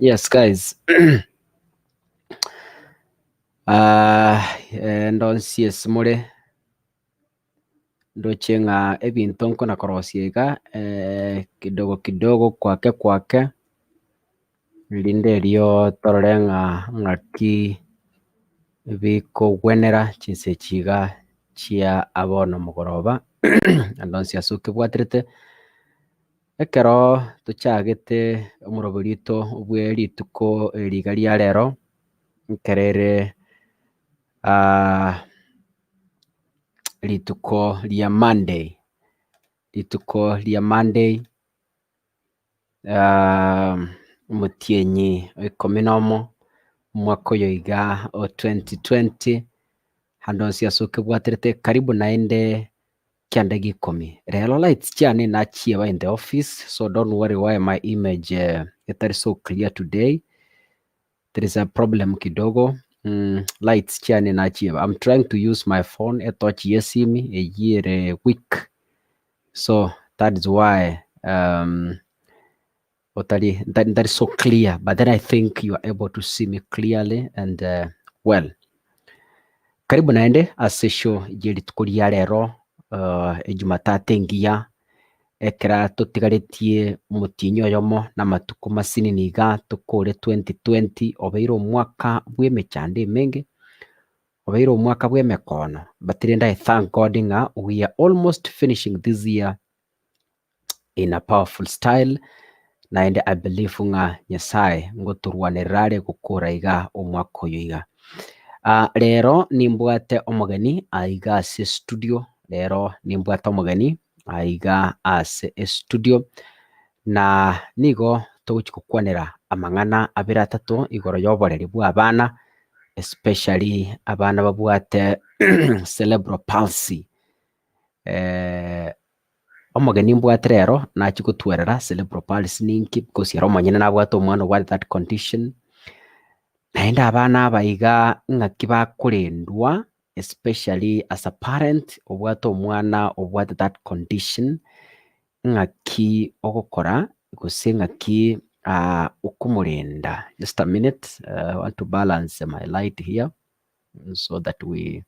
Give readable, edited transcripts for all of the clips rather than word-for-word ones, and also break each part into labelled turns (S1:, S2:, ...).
S1: Yes, guys. Ndonsie simule ndochenga ebintu nkona korosiega kidogo kidogo kwake linde lyo tororenga ngaki bikogwenera chinse chiga chia abono mugoroba ndonsie asuke bwatrete ekero tuchagete omuroborito obwe rituko riga ria rero nkerere rituko ria Monday mutienyi oikominomo mwaka oyo iga o 2020 handonsi asuke bwaterete karibu naende kianda gikomi rero lights chiane nachieba in the office, so don't worry why my image it is so clear today. There is a problem kidogo. Lights chiane nachieba. I'm trying to use my phone a touch yesimi a year a week, so that is why that is so clear, but then I think you are able to see me clearly and well. Karibu naende asesho jeri tukuria rero Jumatate ngia ekera tutigaretie mutinyo yomo na matuko masini niga tukore 2020 obeiro mwaka bw'emechande menge obeiro mwaka bw'emekono, but I thank God nga we are almost finishing this year in a powerful style, naende I believe nga Nyasaye ngoturwanirare gukura iga omwaka oyo iga. Rero nimbwate omugeni aiga ase studio, aiga ase studio na nigo tuguchikukwanera amang'ana abere atatu igoro yoboreri bwa abana, especially abana babwate cerebral palsy. Omugeni mbwate rero nachigutwerera cerebral palsy ninki because yaro manyene nabwate omwana what that condition naenda abana abaiga ng'aki bakurendwa, especially as a parent obwate omwana obwate that condition ng'aki ogokora gose ng'aki okumurenda. Just a minute, I want to balance my light here so that we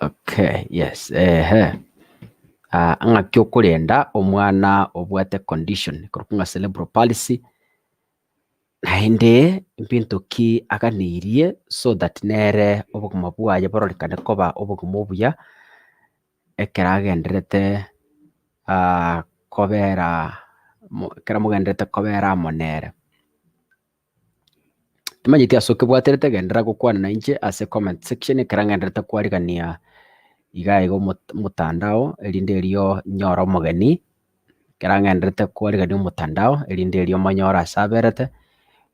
S1: okay, yes, ng'aki okurenda omwana obwate condition korukunga cerebral palsy naende bintu ki aganirie so that nere obogima bwaye bororekane koba obogima obuya ekera agenderete kobera ekera mugenderete kobera amo nere. Timanyiti asuke bwaterete gendera gukwana na inche ase comment section ekera ngenderete kwarigania iga igo mutandao erinde lyo nyora omugeni ekera ngenderete kwarigania mutandao erinde lyo manyora asaberete.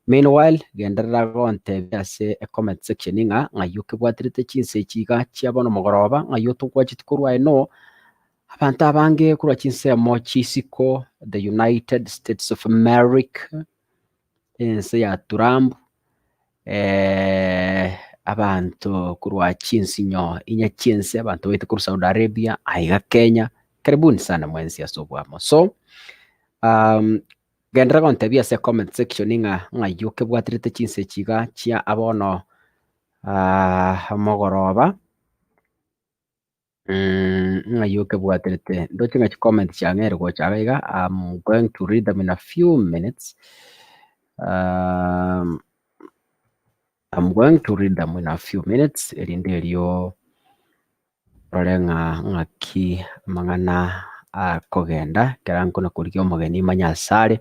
S1: Meanwhile genderera gonte ase comment section ng'ayuke bwaterete chinse chiga chiabono mugoroba ng'ayoto gwachiti kurwa eno abantu abange kurwa chinse mo chisiko the United States of America ense ya Trump abantu kurwa chinsinyo inya chinse abantu bete kuru Saudi Arabia aiga Kenya. Karibuni sana mwensi asobwamo. So gendera gonte bia se comment section ng'ayuke bwaterete chinse chiga chia abono mugoroba Ng'ayuke bwaterete ndoche ng'achi comment chang'ere gochagaiga. I'm going to read them in a few minutes. I'm going to read them in a few minutes. Erinde elio rore ng'aki mang'ana kogenda kera nkona kurikia omogeni manyasare.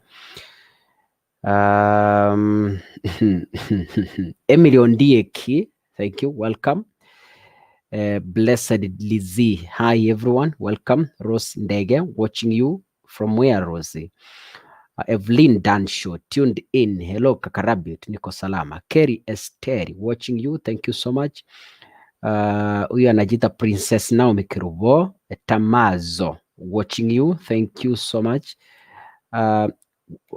S1: Emily Ondieki, thank you, welcome. Blessed Lizzie, hi everyone, welcome. Rose Ndege, watching you from where, Rosie? Evelyn Dansho, tuned in. Hello Kakarabit, niko salama. Kerry Esteri, watching you, thank you so much. Huyu anajita Princess Naomi Kirubo. Tamazo, watching you, thank you so much.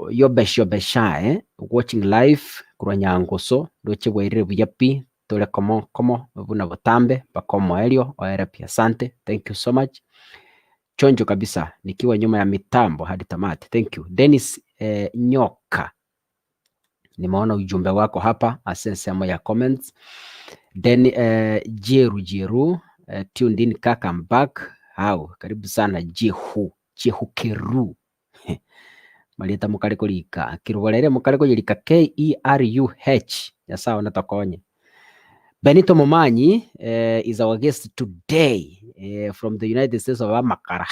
S1: Yobesha, watching live kuranyangoso doche bwairire buyapi tole komo buna butambe bakomo elio oere pia asante, thank you so much. Chonjo kabisa nikiwa nyuma ya mitambo hadi tamati, thank you. Dennis Nyoka, nimeona ujumbe wako hapa, asense ya comments. Then Jeru tuned in kaka, I'm back. How karibu sana Jehu Keru malita mukari kulika kirugorere mukari kulika KERUH yasawa natakonye. Benito Momanyi is our guest today from the United States of America.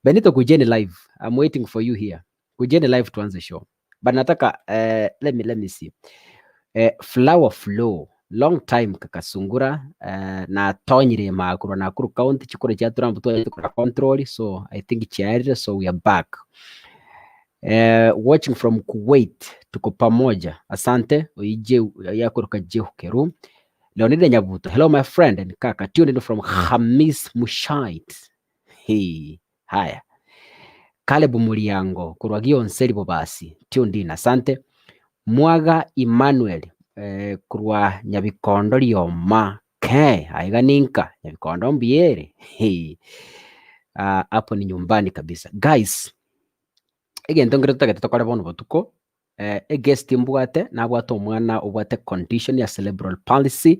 S1: Benito, kujeni live, I'm waiting for you here. Kujeni live tuanze show. But nataka let me see. Flower Flow, long time kakasungura na tonyire makuru na Nakuru County chikore cha Trump to control, so I think chiarire, so we are back. Watching from Kuwait, tuko pamoja, asante. Oije yako rukaje Keru. Leonida Nyabuto, hello my friend and kaka, tuned in from Hamis Mushait. Hey, haya. Caleb Muriango, kurwagio nselibo basi, tuned in, asante. Mwaga Emmanuel, kurwa Nyabikondo lioma aiga ninka Nyabikondo mbiere. Hey, hapo ni nyumbani kabisa guys. Egento ngireta tukore bono botuko guest mbwate nabwate omwana obwate condition ya cerebral palsy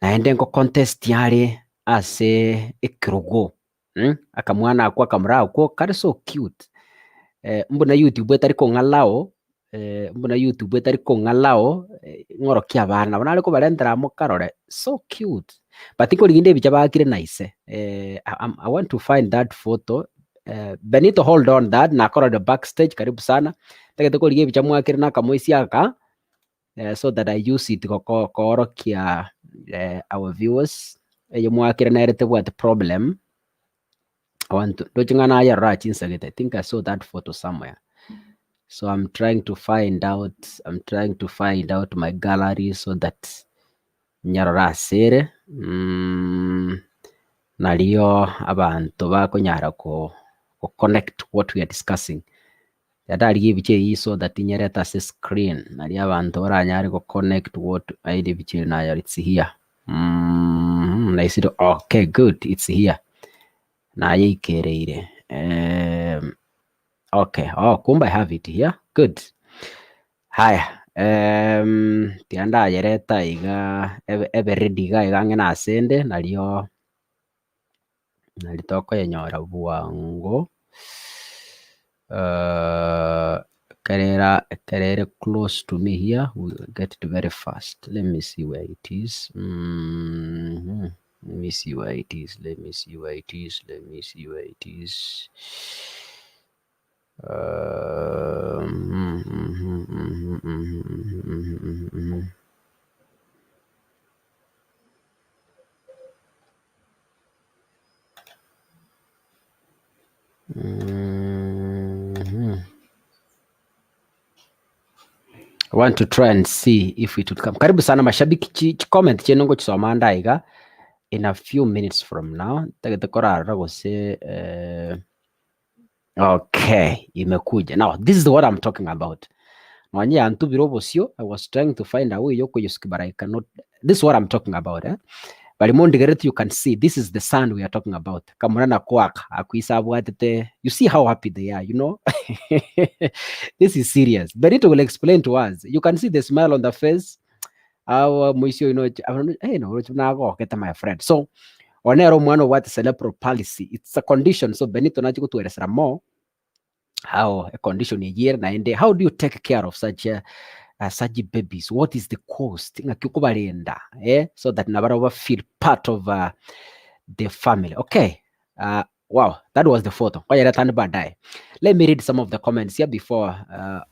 S1: naende ngo contest yare ase ekirogo akamwana akwa kamura akwo kari so cute. Mbona YouTube etari kongalao ng'orokia abana bona ariko barendera mukarore so cute, but iko liginde bicha bakire nice. I want to find that photo. Benito, hold on that nakora the backstage, karibu sana tegete ko ligie bicha mwakire na kamoisi aka so that I use it ko orokia our viewers eyo mwakire na erete what problem I want to dojingana ya right inside. I think I saw that photo somewhere. So I'm trying to find out my gallery so that nyarora sere naliyo abantu bakonyara ko connect what we are discussing. Yadali gibiche so that nyareta se screen naliyo abantu baranyari ko connect what I did biche na it's here. I said okay, good, it's here. Na yikereire. Okay, kumba I have it here. Good. Haya, tianda yereta iga ready ga iga ngena asende nalito nalitoko yenyora buango karera close to me here. We'll get it very fast. Let me see where it is. Let me see where it is. I want to try and see if it would come. Karibu sana mashabiki, comment chenongo chisoma ndaiga in a few minutes from now. Tagetekora ragose okay, imekuja. Now, this is what I'm talking about. I was trying to find a way yoko yuski, but I cannot. This is what I'm talking about. But you can see this is the sound we are talking about. You see how happy they are, you know. This is serious. Benito will explain to us. You can see the smile on the face. Our mwisho get my friend. So onero mwana what cerebral palsy, it's a condition. So Benito nacho kutueleza more how a condition year na ende, how do you take care of such babies? What is the cost ngakikubalenda so that nabara feel part of the family. Okay. Wow, that was the photo. Let me read some of the comments here before.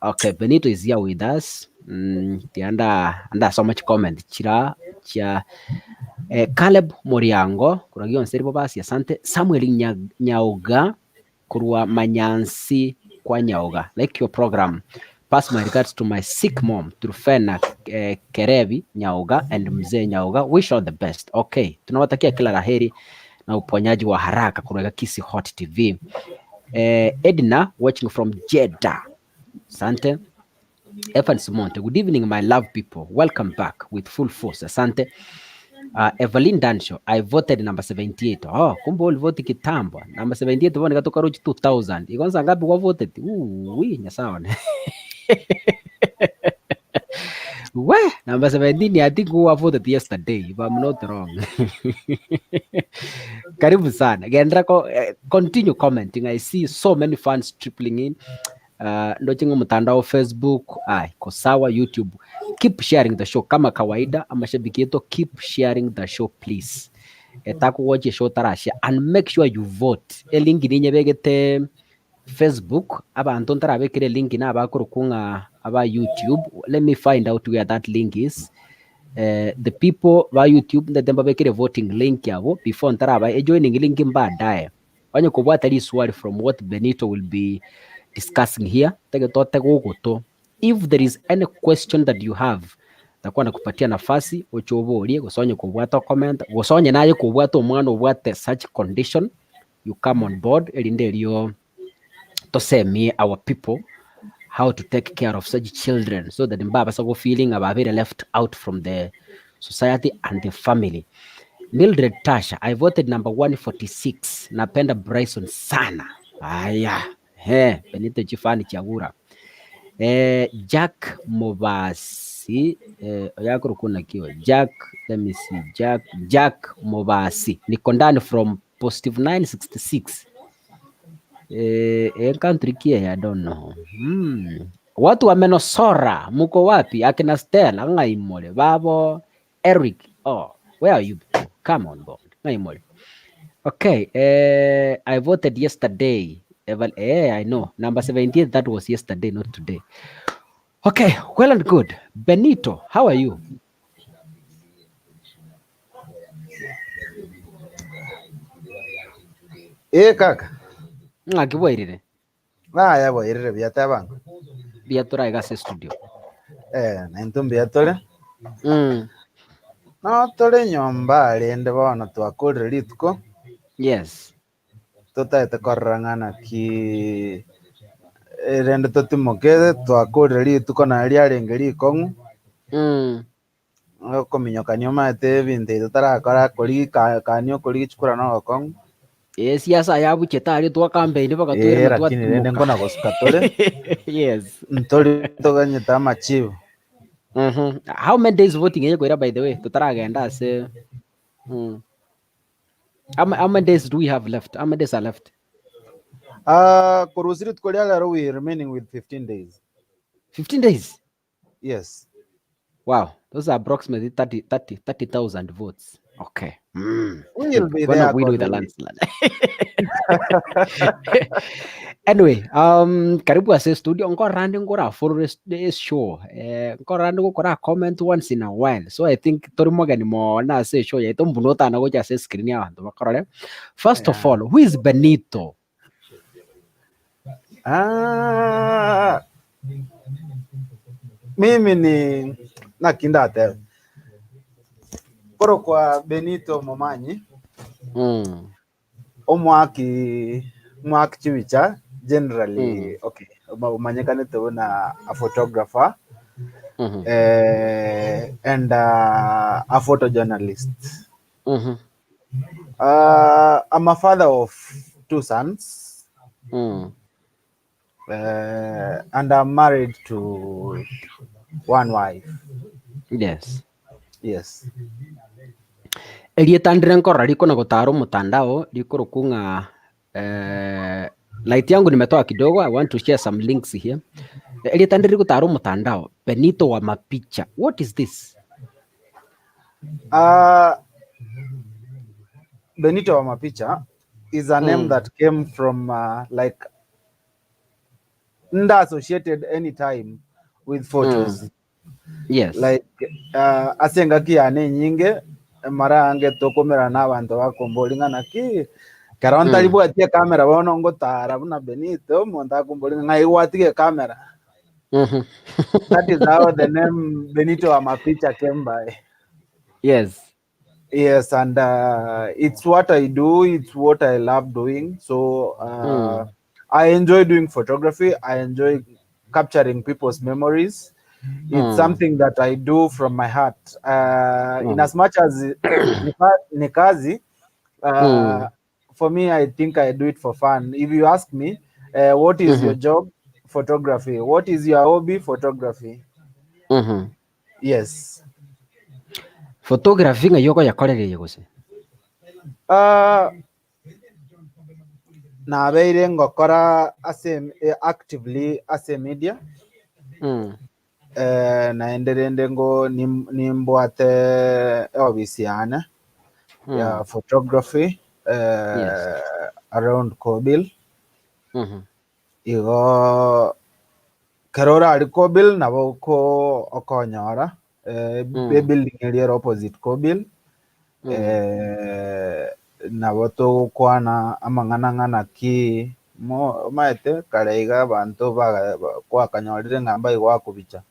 S1: Okay, Benito is here with us. Under so much comment. Chira Caleb Moriango kuragio nseri basi asante. Samuel Nyauga kurwa Manyansi kwa Nyauga. Like your program. Pass my regards to my sick mom Trufena Kerevi Nyauga and Mzee Nyauga. Wish all the best. Okay, tunawatakia kila laheri na uponyaji wa haraka kutoka Kisi Hot TV. Edna watching from Jeddah. Asante. Evans Monte, good evening my love people. Welcome back with full force. Asante. Evelyn Dansho, I voted number 78. Oh, kumbe ulivote kitambo. Number 78 bwana katoka roach 2000. Ikonza ngapi kwa voted? Nyasawa. Well, number 17, I think who voted yesterday, if I'm not wrong. Karibu sana. Continue commenting. I see so many fans tripling in. Ndochingo mtandao Facebook, kosawa YouTube. Keep sharing the show kama kawaida. Mashabiki yetu, keep sharing the show please. Taku watch show tarasha and make sure you vote. Link ninye begete Facebook abantu ntarabekire link na abakurukunga aba YouTube. Let me find out where that link is. The people ba YouTube ndemba bekire voting link yabo before ntaraba joining link mbadaye. Wanye kubwata li swali from what Benito will be discussing here. If there is any question that you have, takuwa nakupatia nafasi uchobolie gusonye kubwata comment gusonye naye kubwata umwana ubwate such condition, you come on board elinde elio to say me our people how to take care of such children so that mbaba sako feeling ababere left out from the society and the family. Mildred Tasha, I voted number 146. Napenda Bryson sana. Benito Chifani Chagura. Jack Mobasi. Yakurukuna kio. Jack, let me see. Jack Mobasi. Nikondani from positive 966. Country kia, I don't know. Watu wa Menosora, muko wapi? Akina Stella, ngaimole. Babo, Eric. Oh, where are you? Come on board. Ngaimole. Okay, I voted yesterday. I know. Number 17, that was yesterday, not today. Okay, well and good. Benito, how are you?
S2: Kaka.
S1: Ngakiboirire.
S2: Yaboirire byataba.
S1: Byatura igase studio.
S2: Nentumbi yatole. No tole nyomba aliende bona twakorera lituko.
S1: Yes.
S2: Tutaite korrangana ki rende totimokede twakorera lituko na lyarenge likongu. Kominyoka nyoma ate binte tutarakora kuri kanyo kuri chukura no kongu.
S1: Siasa yabu chetari twa campaign baka tuire
S2: na twa rende ngona goskatole.
S1: Yes.
S2: Ntoli toganyeta machivu.
S1: How many days voting yako by the way? Tutaragenda se. How many days do we have left? How many days are left?
S2: Kurusiri tukolia we remaining with 15 days.
S1: 15 days?
S2: Yes.
S1: Wow, those are approximately 30,000 votes. Okay.
S2: We'll be there.
S1: We do the landslide. Anyway, karibu ase studio nko randi ngora follow this show. Nko randi ngora comment once in a while. So I think torimoga ni mo na ase show ya ito mbunota na goja ase screen ya bantu bakorole. First of all, who is Benito?
S2: Mimi ni nakindate. Poro kwa Benito Momanyi. Omwaki chiwicha generally okay. Umanyekane na a photographer and a photojournalist. I'm a father of 2 sons. And I'm married to 1 wife.
S1: Yes.
S2: Yes.
S1: Elietandire nkora liko na gutaro mtandao liko rukunga light yangu nimetoa kidogo. I want to share some links here. Elietandire gutaro mtandao Benito wa mapicha. What is this?
S2: Benito wa mapicha is a name that came from like nda associated anytime with photos.
S1: Yes.
S2: Like asenga kiane nyinge mara ange tokomera n'abantu bakombolinga naki karonta libwatie kamera bono ngotara buna Benito monta kombolinga ngai watige kamera. That is how the name Benito wa mapicha came by.
S1: Yes.
S2: Yes, and it's what I do. It's what I love doing. So I enjoy doing photography. I enjoy capturing people's memories. It's something that I do from my heart. In as much as nikazi, for me, I think I do it for fun. If you ask me, what is your job? Photography. What is your hobby? Photography. Yes.
S1: Photography nga yoko yakorereire gose.
S2: Nabeire ngokora actively as a media. Naenderende ngo nimbwate obisiana ya photography around Kobil. Igo karora ari Kobil nabo ko okonyora building area opposite Kobil. Nabo to kwana amang'ana ki maete kareiga abantu kwakanyorire ngamba igwakubicha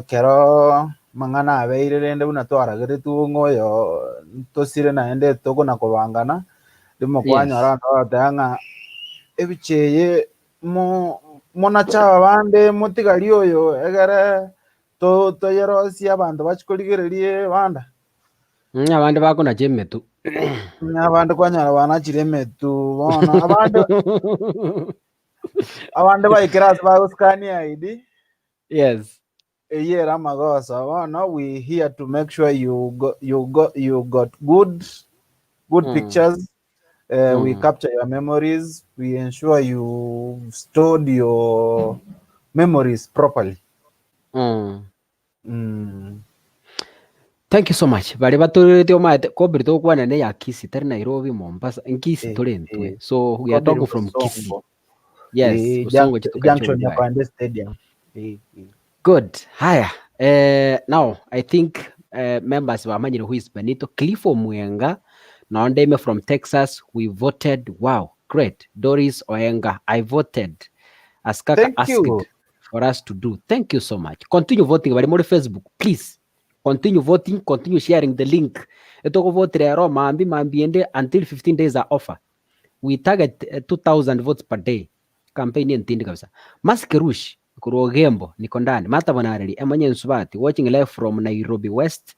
S2: kero mang'ana abeire rende buna twaragire tung'oyo tosire naende tokona kubangana rimo kwanyora notanga ebicheye monacha bande mutigari oyo egere toyerosia abantu bachikorigererie banda
S1: abandi bakona chemetu
S2: abandi kwanyara banachire metu bona abandi baikirasi baguskania ID.
S1: Yes.
S2: Eyera magosa bona we here to make sure you got good pictures. We capture your memories. We ensure you stored your memories properly.
S1: Thank you so much. Bari baturite omate Kobiri tokwana ne ya Kisii tari Nairobi Mombasa Kisii turentwe. So we are talking from Kisii. Yes, Usongo
S2: junction ya Kwande Stadium.
S1: Good. Haya. Now I think members wamanyire who is Benito. Cliffo Mwenga Naondeme from Texas. We voted. Wow, great. Doris Oenga, I voted as Kaka asked for us to do. Thank you so much. Continue voting. Bari more Facebook, please. Continue voting. Continue sharing the link. Etoko vote rero mambi ende until 15 days are offer. We target 2,000 votes per day. Campaign ntindi kabisa. Maskerush kurogembo niko ndani mata bonareri emanye nsubati watching live from Nairobi West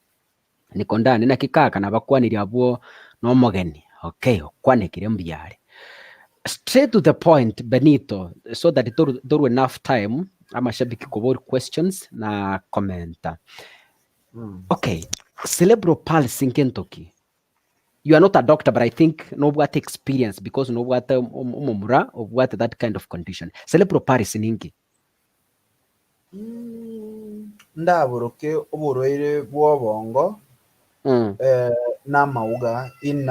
S1: niko ndani na kikaka nabakwaniri abo no mogeni. Okay, okwanekire mbyare. Straight to the point, Benito, so that there were enough time amashabiki kubori questions na commenta. Okay, cerebral palsy in Kentucky. You are not a doctor, but I think no what experience because no what umumura of what that kind of condition. Cerebral palsy ningi.
S2: Ndaburuke uburoire bw'obongo n'amawuga in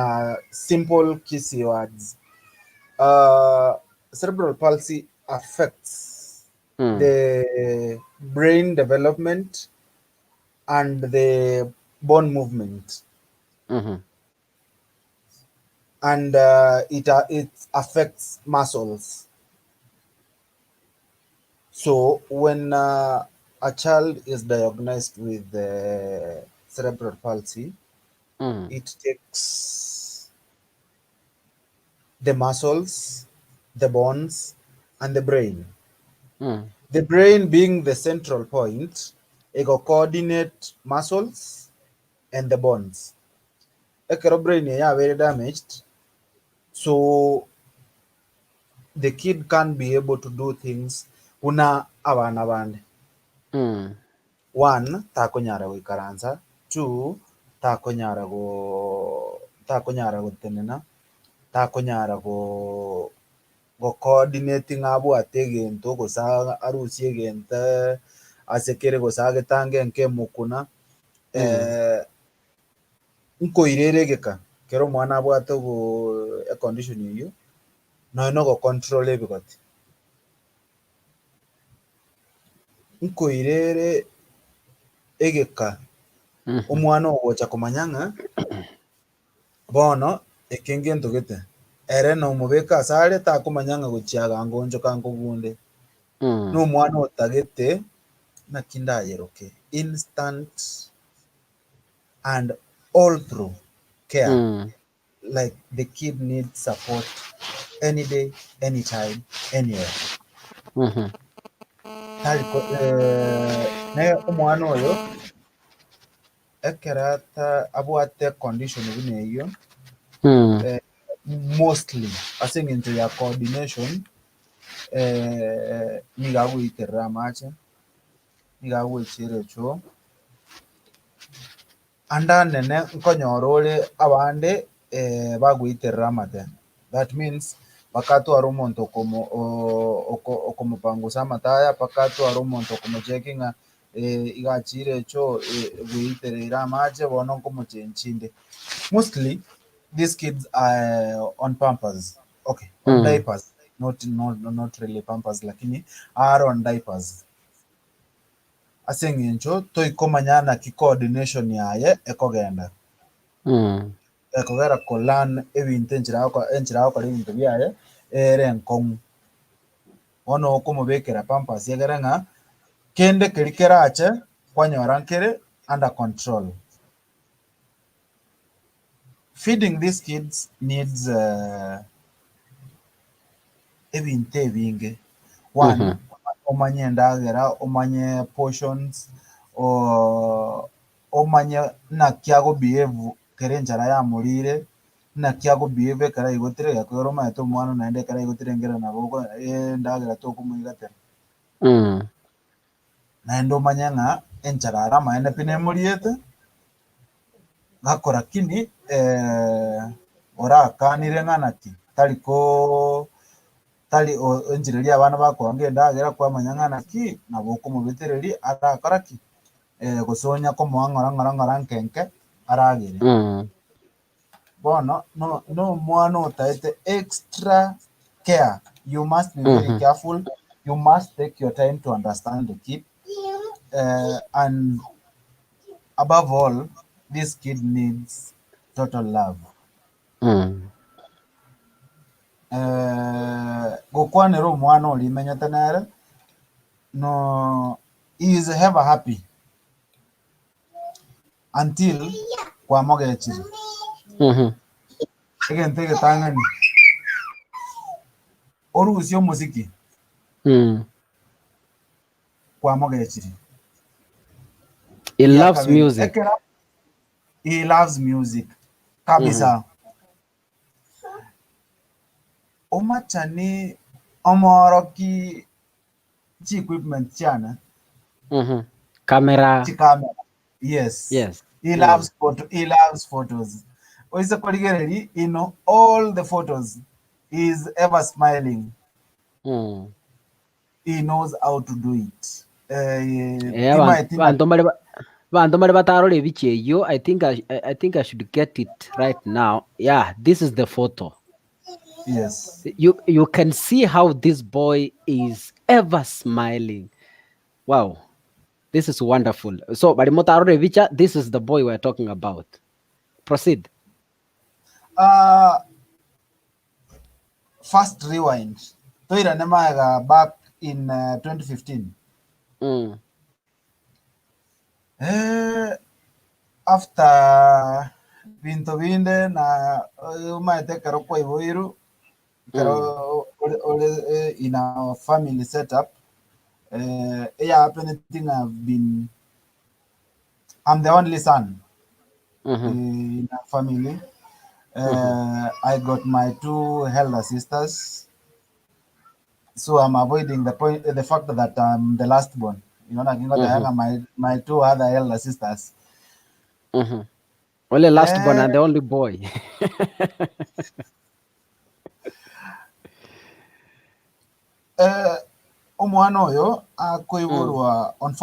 S2: simple kissy words. Cerebral palsy affects the brain development and the bone movement. And it affects muscles. So when a child is diagnosed with cerebral palsy, it takes the muscles, the bones, and the brain. The brain being the central point, it will coordinate muscles and the bones. The brain is very damaged, so the kid can't be able to do things una abana bande. one takonyara goikaransa, two takonyara gotenena, takonyara go coordinating abwate egento gosa arusi egente asekere gosa agetange nke mukuna nkoirere geka kero mwana abwate go a condition iyo no go control ebigoti nkoirere egeka omwana ogocha komanyanga bono ekenge ntogete ere no mubeka asare takomanyanga gochiaga ngonjo kankogunde no mwana otagete nakindayeroke instant and all through care. Like the kid needs support any day, anytime, anywhere. Naye omwana oyo ekerata abwate condition bune eyo mostly asing into ya coordination nigagwiterera amache nigagwichere cho anda nene nkonyorore abande bagwiterera amate. That means pakatwara omonto okomopangusa amataya, pakatwara omonto okomocheckinga igachire echo gwiterera amache bono nkomochenchinde. Mostly these kids are on pampers. Okay, on diapers. Not really pampers, lakini are on diapers. Aseng'encho toikomanyana ki coordination yaye ekogenda ekogera kolan ebinto enchera okora ebinto biaye ere enkong'u bono okomobekera pampers egere ng'a kende keri kerache kwanyora nkere under control. Feeding these kids needs ebinto ebinge. One, omanye endagera, omanye portions, omanye nakiago behave kere enchara yamurire, nakiago behave kera igotire yakwera omaete omwana naende kera igotire engera nabo endagera tokumuigatera. Naende omanye ng'a enchara ara amaene pi nemuriete gakora kini orakanire ng'a naki tari enchireria abana bakwanga endagera kwamanya ng'a naki nabo okomobetereri arakora ki gosonya komoa ng'ora nkenke aragere. Bono no mwana otaete extra care. You must be very careful. You must take your time to understand the kid. And above all, this kid needs total love. Gokwanera omwana orimenyete nere no, he is ever happy until kwamogechire egente egetang'ani orusi omosiki kwamogechire.
S1: He loves music.
S2: He loves music kabisa. Omachani omoroki chi equipment chana
S1: Camera.
S2: Yes. He
S1: Mm.
S2: loves he loves photos. Oise korigereri, you know, all the photos. He is ever smiling. He knows how to do it.
S1: Bantu bari batarore biche yo, I think I should get it right now. Yeah, this is the photo.
S2: Yes.
S1: You can see how this boy is ever smiling. Wow, this is wonderful. So bari motarore bicha, this is the boy we're talking about. Proceed.
S2: First rewind. Toira nemaga back in 2015. After binto binde na umaete karo kwa iboiru karo in our family setup. Anything I'm the only son in our family. I got my two elder sisters, so I'm avoiding the fact that I'm the last born. my two other elder sisters.
S1: Only last born
S2: Eh,
S1: and the only boy.
S2: omwana oyo akoiborwa on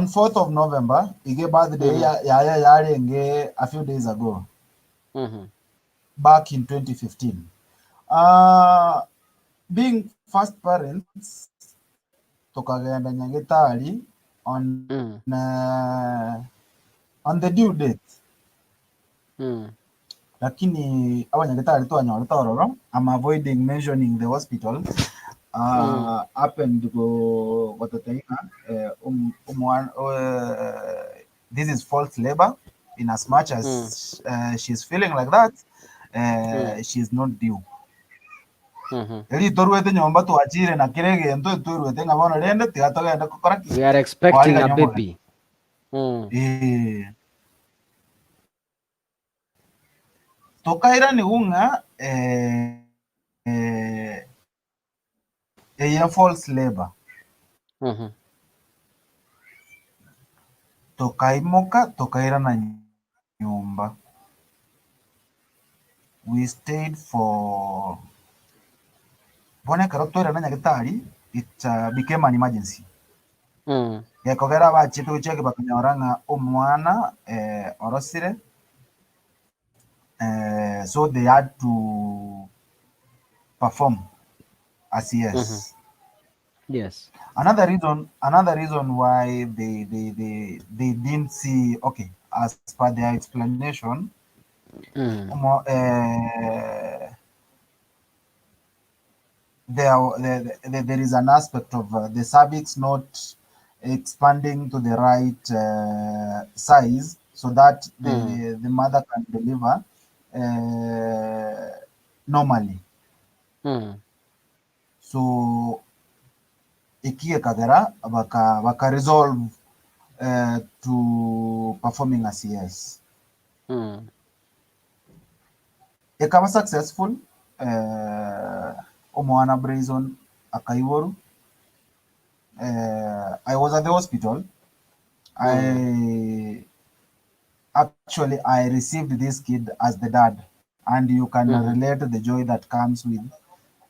S2: 4th of November. Ige birthday yaya yarenge a few days ago, back in 2015. Being first parents, tukagenda Nyangetari on the due date. Lakini abanyagetari twanyora tororo. I'm avoiding mentioning the hospital. Happened go this is false labor, in as much as she's feeling like that, she's not due. We
S1: are expecting a baby.
S2: Tokaira ni unga false labor. Tokaimoka tokaira na nyumba. We stayed for it became an emergency. Yakogera bachitu cheke bakanyoranga omwana orosire. So they had to perform as yes.
S1: Yes.
S2: Another reason why they didn't see, okay, as per their explanation, there is an aspect of the cervix not expanding to the right size, so that the mother can deliver normally. So ikie kagera baka resolve to performing a CS. Ekaba successful. Omwana Brazen akaiworu. I was at the hospital. I received this kid as the dad, and you can relate to the joy that comes with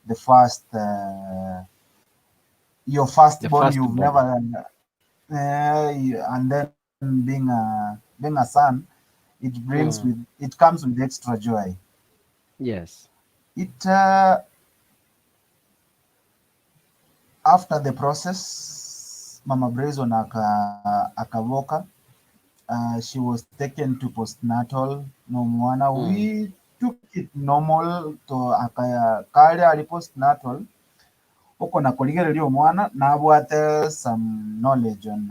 S2: the first your firstborn you've never and then being a son, it comes with extra joy.
S1: Yes.
S2: It after the process, Mama Brazen akavoka. She was taken to postnatal. No mwana. We took it normal to akaya ali postnatal. Oko na koligereri omwana na abwate some knowledge on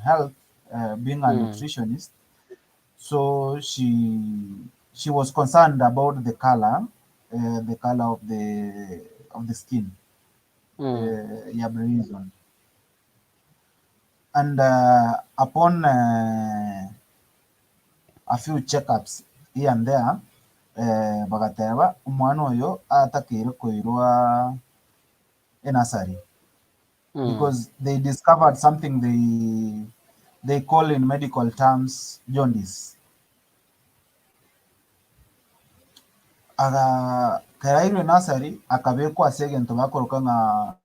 S2: health, being a nutritionist. So she was concerned about the color of the skin. Brazen. And upon a few checkups here and there, bagateba umwana oyo atakire koirwa nursery, because they discovered something they call in medical terms jaundice. Karairwe nursery akabekwa asegento bakoroka nga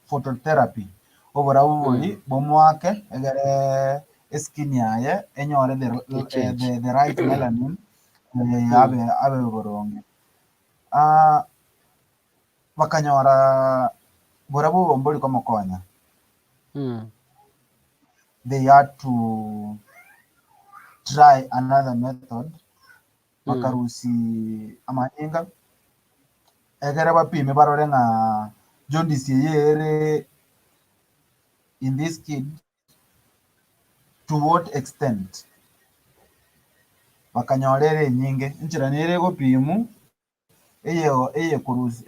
S2: phototherapy obora bubori bomwake egere skin yaye enyore the right melanin abe boronge bakanyora bora bubombori kwa mokonya. They had to try another method. Makarusi amanyinga egere bapime barore nga jaundice yere in this kid to what extent. Bakanyorere nyinge nchira nere gopimu eye kurusi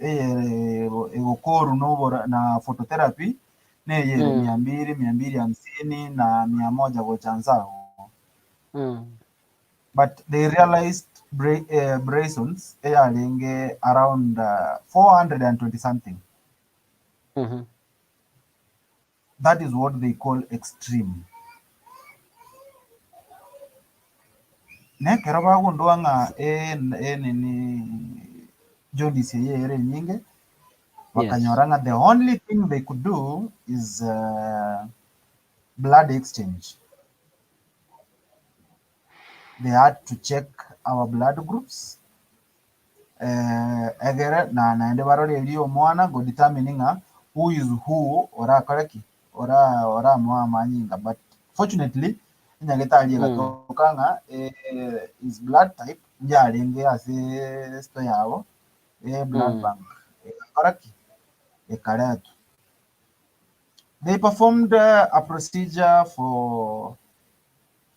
S2: egokoru no na phototherapy ne yere 200, 250 na 100 gochanzao. But they realized Brasons around 420 something.
S1: Mm-hmm.
S2: That is what they call extreme. Nekero bagundwa nga nini jaundice yere nyinge
S1: Yes.
S2: wakanyora nga the only thing they could do is blood exchange. They had to check our blood groups egere na naende barore eri omwana go determining who is who ora koreki ora mwa manyinga, but fortunately nyageta ali gatoka nga his blood type njarenge ase sto yabo blood bank koreki ekaretu. They performed a procedure for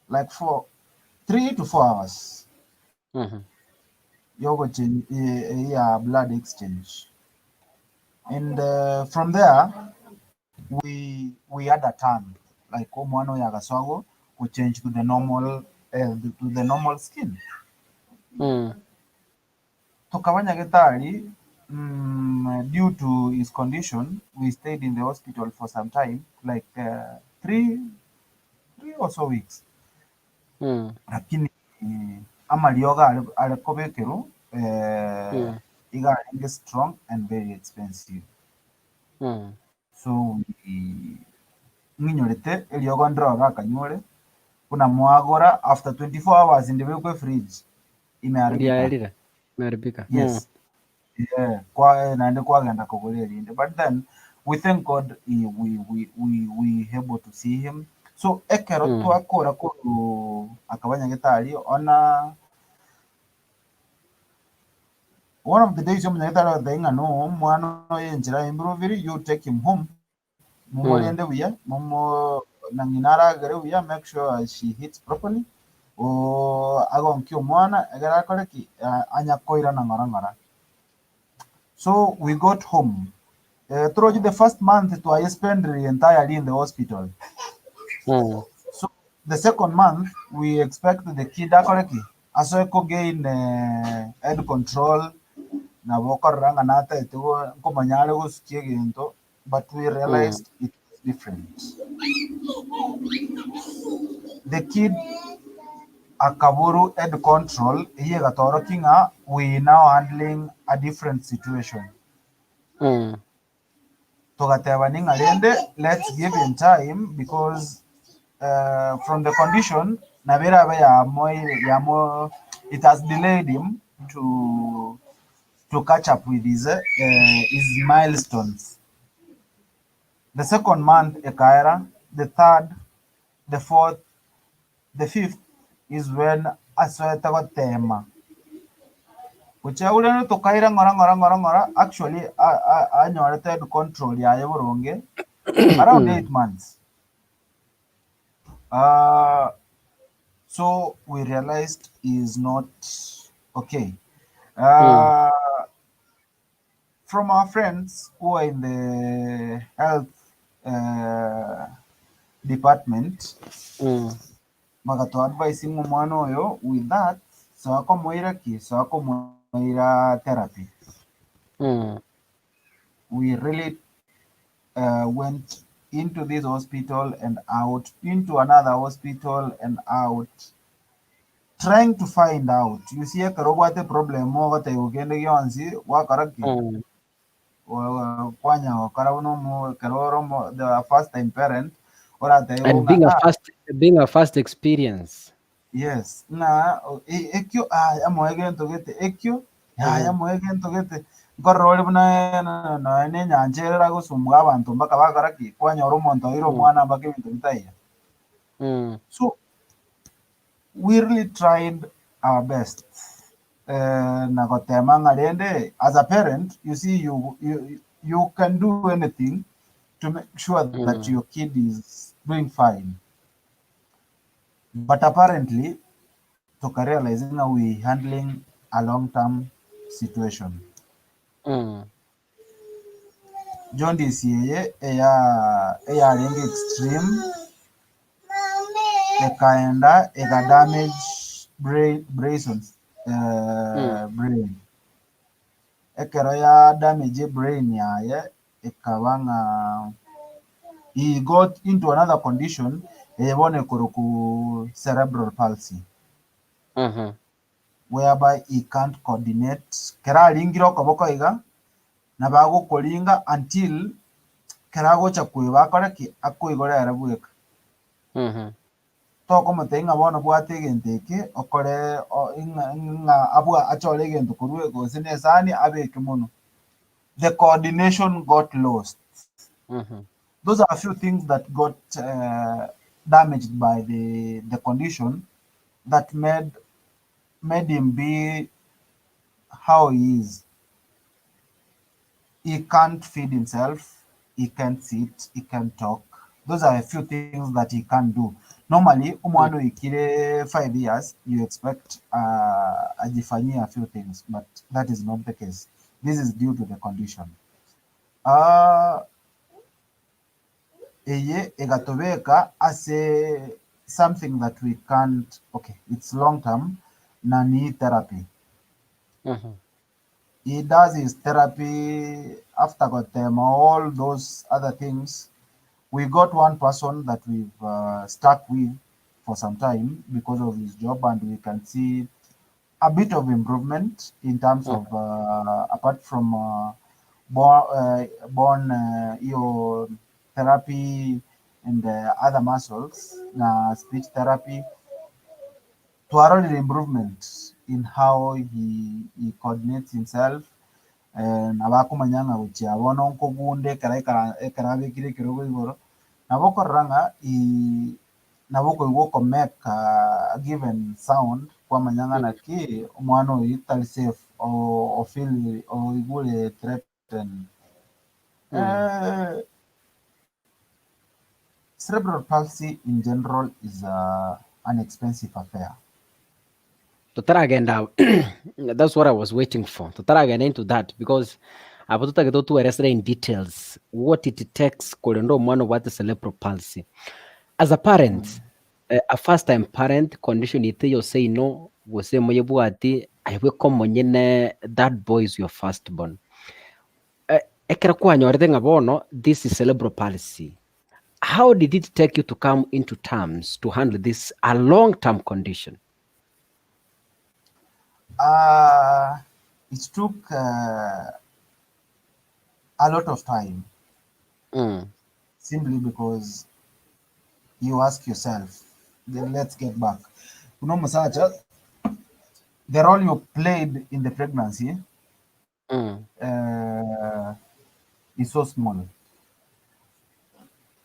S2: like for 3 to 4 hours.
S1: Mm-hmm.
S2: Yogo yeah, blood exchange, and from there we had a turn like omwana yagaswago we change to the normal skin. Tokabanya getari due to his condition we stayed in the hospital for some time like three or so weeks, lakini amalioga alekobekero iga strong and very expensive. So nginyorete eliogo ndroga akanyore kuna mwagora after 24 hours ndibekwe fridge imeharibika.
S1: Imeharibika.
S2: Yes. Yeah, kwa naende kwagenda kugura erinde, but then we thank God we able to see him. So ekero twakora ko akabanya getari ona one of the days yomunya getari thinga no mwana yenjira improve you take him home mumorende buya mumo nanginara agere buya make sure she hits properly o agonki omwana egera koreki anyakoira na ngora. So we got home. Through the first month, I spent entirely in the hospital. So the second month, we expect the kid correctly. As I could gain head control, na ranga nata ito komanyale was kiginto, but we realized it was different. The kid akaburu head control, here gatoro kinga, we now handling a different situation. Let's give him time because from the condition it has delayed him to catch up with his milestones. The second month ekaira, the third, the fourth, the fifth is when asoeta tema kuchauleno tokaira ngora actually anyorete control yaye boronge around 8 months. So we realized is not okay. From our friends who are in the health department, magato advising omwana oyo with that sawako moira therapy. We really went into this hospital and out, into another hospital and out, trying to find out. You see, a karobate problem over the ugende yonzi, wakaraki. Kwanya, karabono, karoromo, the first time parent, or at the
S1: And being a first experience.
S2: Yes. Na, ekyo, amo again to get ekyo, amo again to get gorrole na ne nyanjera go sumwa abantu mbaka bagaraki kwanya urumonto iro mwana mbaka ibintu bitaya. So we really tried our best. Nagotema ngarende as a parent, you see you can do anything to make sure that your kid is doing fine. But apparently toka realizing we handling a long-term situation. Jaundice yeye eyarenga extreme ekaenda eka damage brasons brain ekero ya damage brain yaye ikaba nga he got into another condition eyebone ku cerebral palsy whereby he can't coordinate kera alingira okoboko iga na bagokoringa until kera agocha kwiba akoreki akoigorere bweka tokomotei ng'a bono bwate egento eke okore ng'a abwa achore egento korwa gose na esani abeke mono. The coordination got lost. Those are a few things that got damaged by the condition that made him be how he is. He can't feed himself, he can't sit, he can't talk. Those are a few things that he can't do. Normally, umwana ikire 5 years, you expect ajifanyie a few things, but that is not the case. This is due to the condition. Eye egatobeka as something that we can't, okay, it's long term, nani therapy. He does his therapy after got them all those other things. We got one person that we've stuck with for some time because of his job, and we can see a bit of improvement in terms of apart from your therapy and other muscles, speech therapy, to already improvement in how he coordinates himself. Nabakumanyanga uchi abona onko gunde karabikire kirogo igoro nabokoranga naboko igoko make a given sound kwa manyanga na ki umwana oyo itali safe or feel or igule threatened. Cerebral palsy in general is an expensive affair.
S1: Tutaragenda that's what I was waiting for. Tutaragenda into that because abo tutagenda tuelezea in details what it takes kulendo omwana what cerebral palsy. As a parent, a first time parent condition ite you say no wose moyebu ati aiwe komo nyine that boy is your firstborn. Ekera kwanyorete ngabono this is cerebral palsy. How did it take you to come into terms to handle this a long-term condition?
S2: It took a lot of time simply because you ask yourself, then let's get back. You know, Masacha, the role you played in the pregnancy is so small.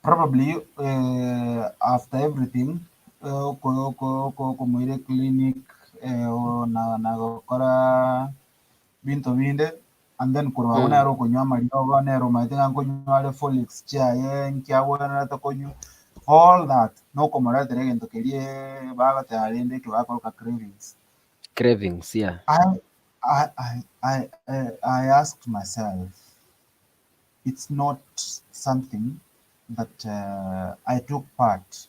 S2: Probably after everything, clinic, na binto binde, and then kurwa una ro kunywa marioga nero maitenga kunywa folix chaye nkiabona to kunyu all that no komara deregen to kerie baga tarinde ki bakoloka
S1: Cravings, yeah.
S2: I asked myself, it's not something that I took part.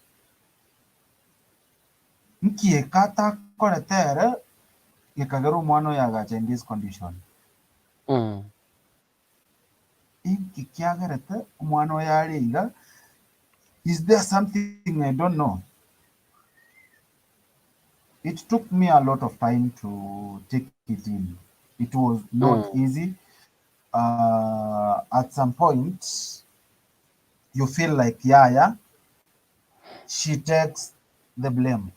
S2: Nkie kata koretere ikagaru mwana yagacha in this condition. Inki kiagerete mwana yariga. Is there something I don't know? It took me a lot of time to take it in. It was not easy. At some point, you feel like Yaya, she takes the blame.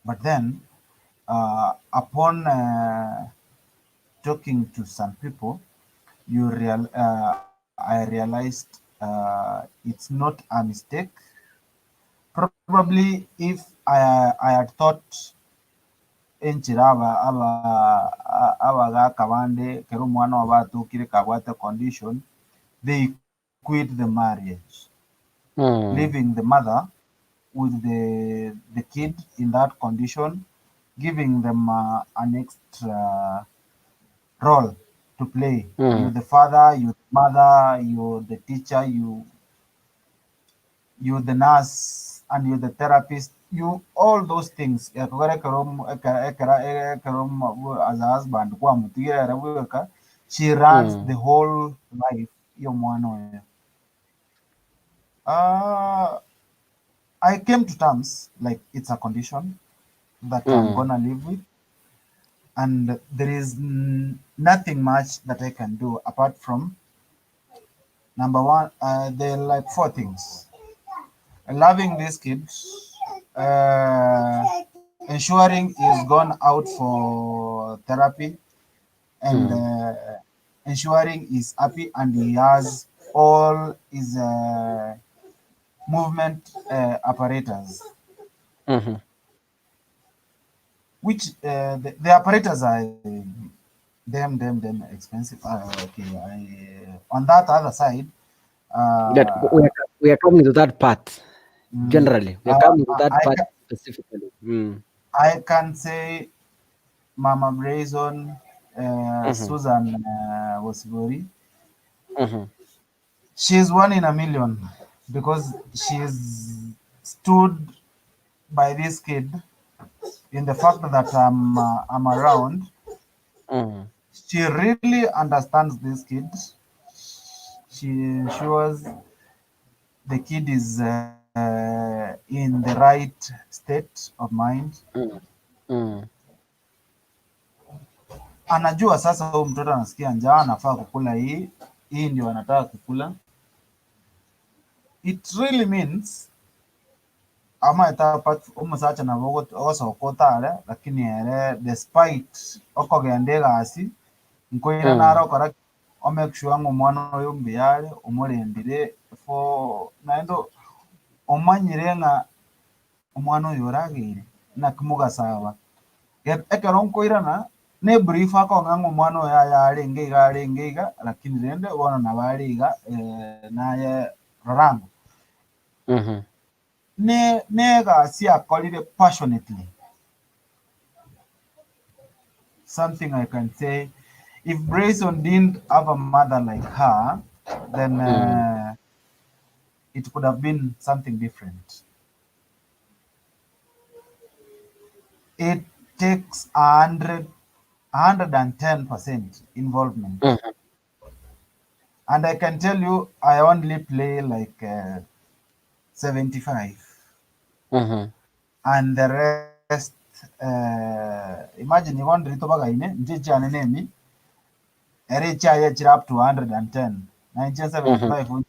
S2: But then, upon talking to some people, I realized it's not a mistake. Probably if I had thought enchiraba abaga kabande keru mwana wabatukire kabwate condition, they quit the marriage, leaving the mother with the kid in that condition, giving them an extra role to play. You're the father, you're the mother, you're the teacher, you're the nurse, and you're the therapist. you all those things yakagara karom as a husband kwa mutira raweka, she runs the whole life yo mwana oyo. uh I came to terms like it's a condition that I'm gonna live with, and there is nothing much that I can do apart from number one. There are like four things: loving these kids, ensuring he's gone out for therapy, and ensuring he's happy and he has all his movement apparatus, which the apparatus are them expensive. Okay, on that other side,
S1: That
S2: uh,
S1: we are coming to that part. Generally, we are coming to that
S2: I
S1: part
S2: can,
S1: specifically.
S2: I can say Mama Brazon, Susan Wasibori. She's one in a million because she's stood by this kid in the fact that I'm around. She really understands this kid. She ensures the kid is in the right state of mind. Anajua sasa huyu mtoto anasikia njaa, anafaa kukula hii ndio anataka kukula. It really means ama etapat umusacha na bogo osokotare, lakini ere despite okogende gasi nkoira naro kora o make sure ngo mwana oyo mbiyare umurendire for naendo omanyire nga omwana oyo oragire na kumugasaba ekero nkoirana ne brief akonga ngo mwana oyo arenge iga lakini rende bona nabariga naye rarango ne gasi akorire passionately. Something I can say, if Brayson didn't have a mother like her, then it could have been something different. It takes 110% involvement. And I can tell you, I only play like 75. And the rest, imagine you want to nemi, reach up to 110. 1975.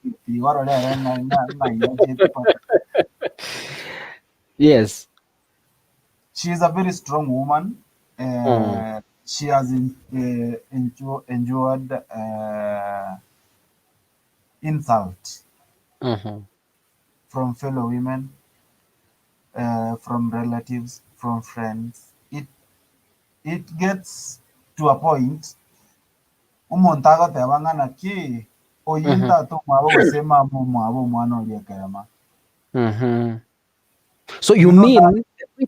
S1: Yes.
S2: She is a very strong woman. She has endured insult from fellow women, from relatives, from friends. It gets to a point umuntu agatebang'ana ki oyinta to mwabo gusema mu mwabo mwana oria kerema.
S1: So you mean,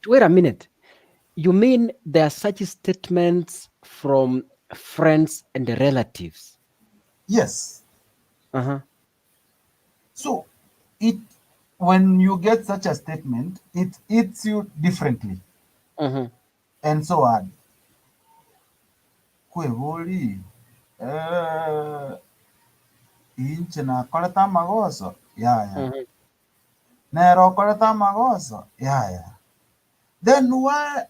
S1: wait a minute. You mean there are such statements from friends and relatives?
S2: Yes. So when you get such a statement, it hits you differently. And so on. Kweholi inche na koleta magoso. Yeah. Nero koleta magoso. Yeah. Then why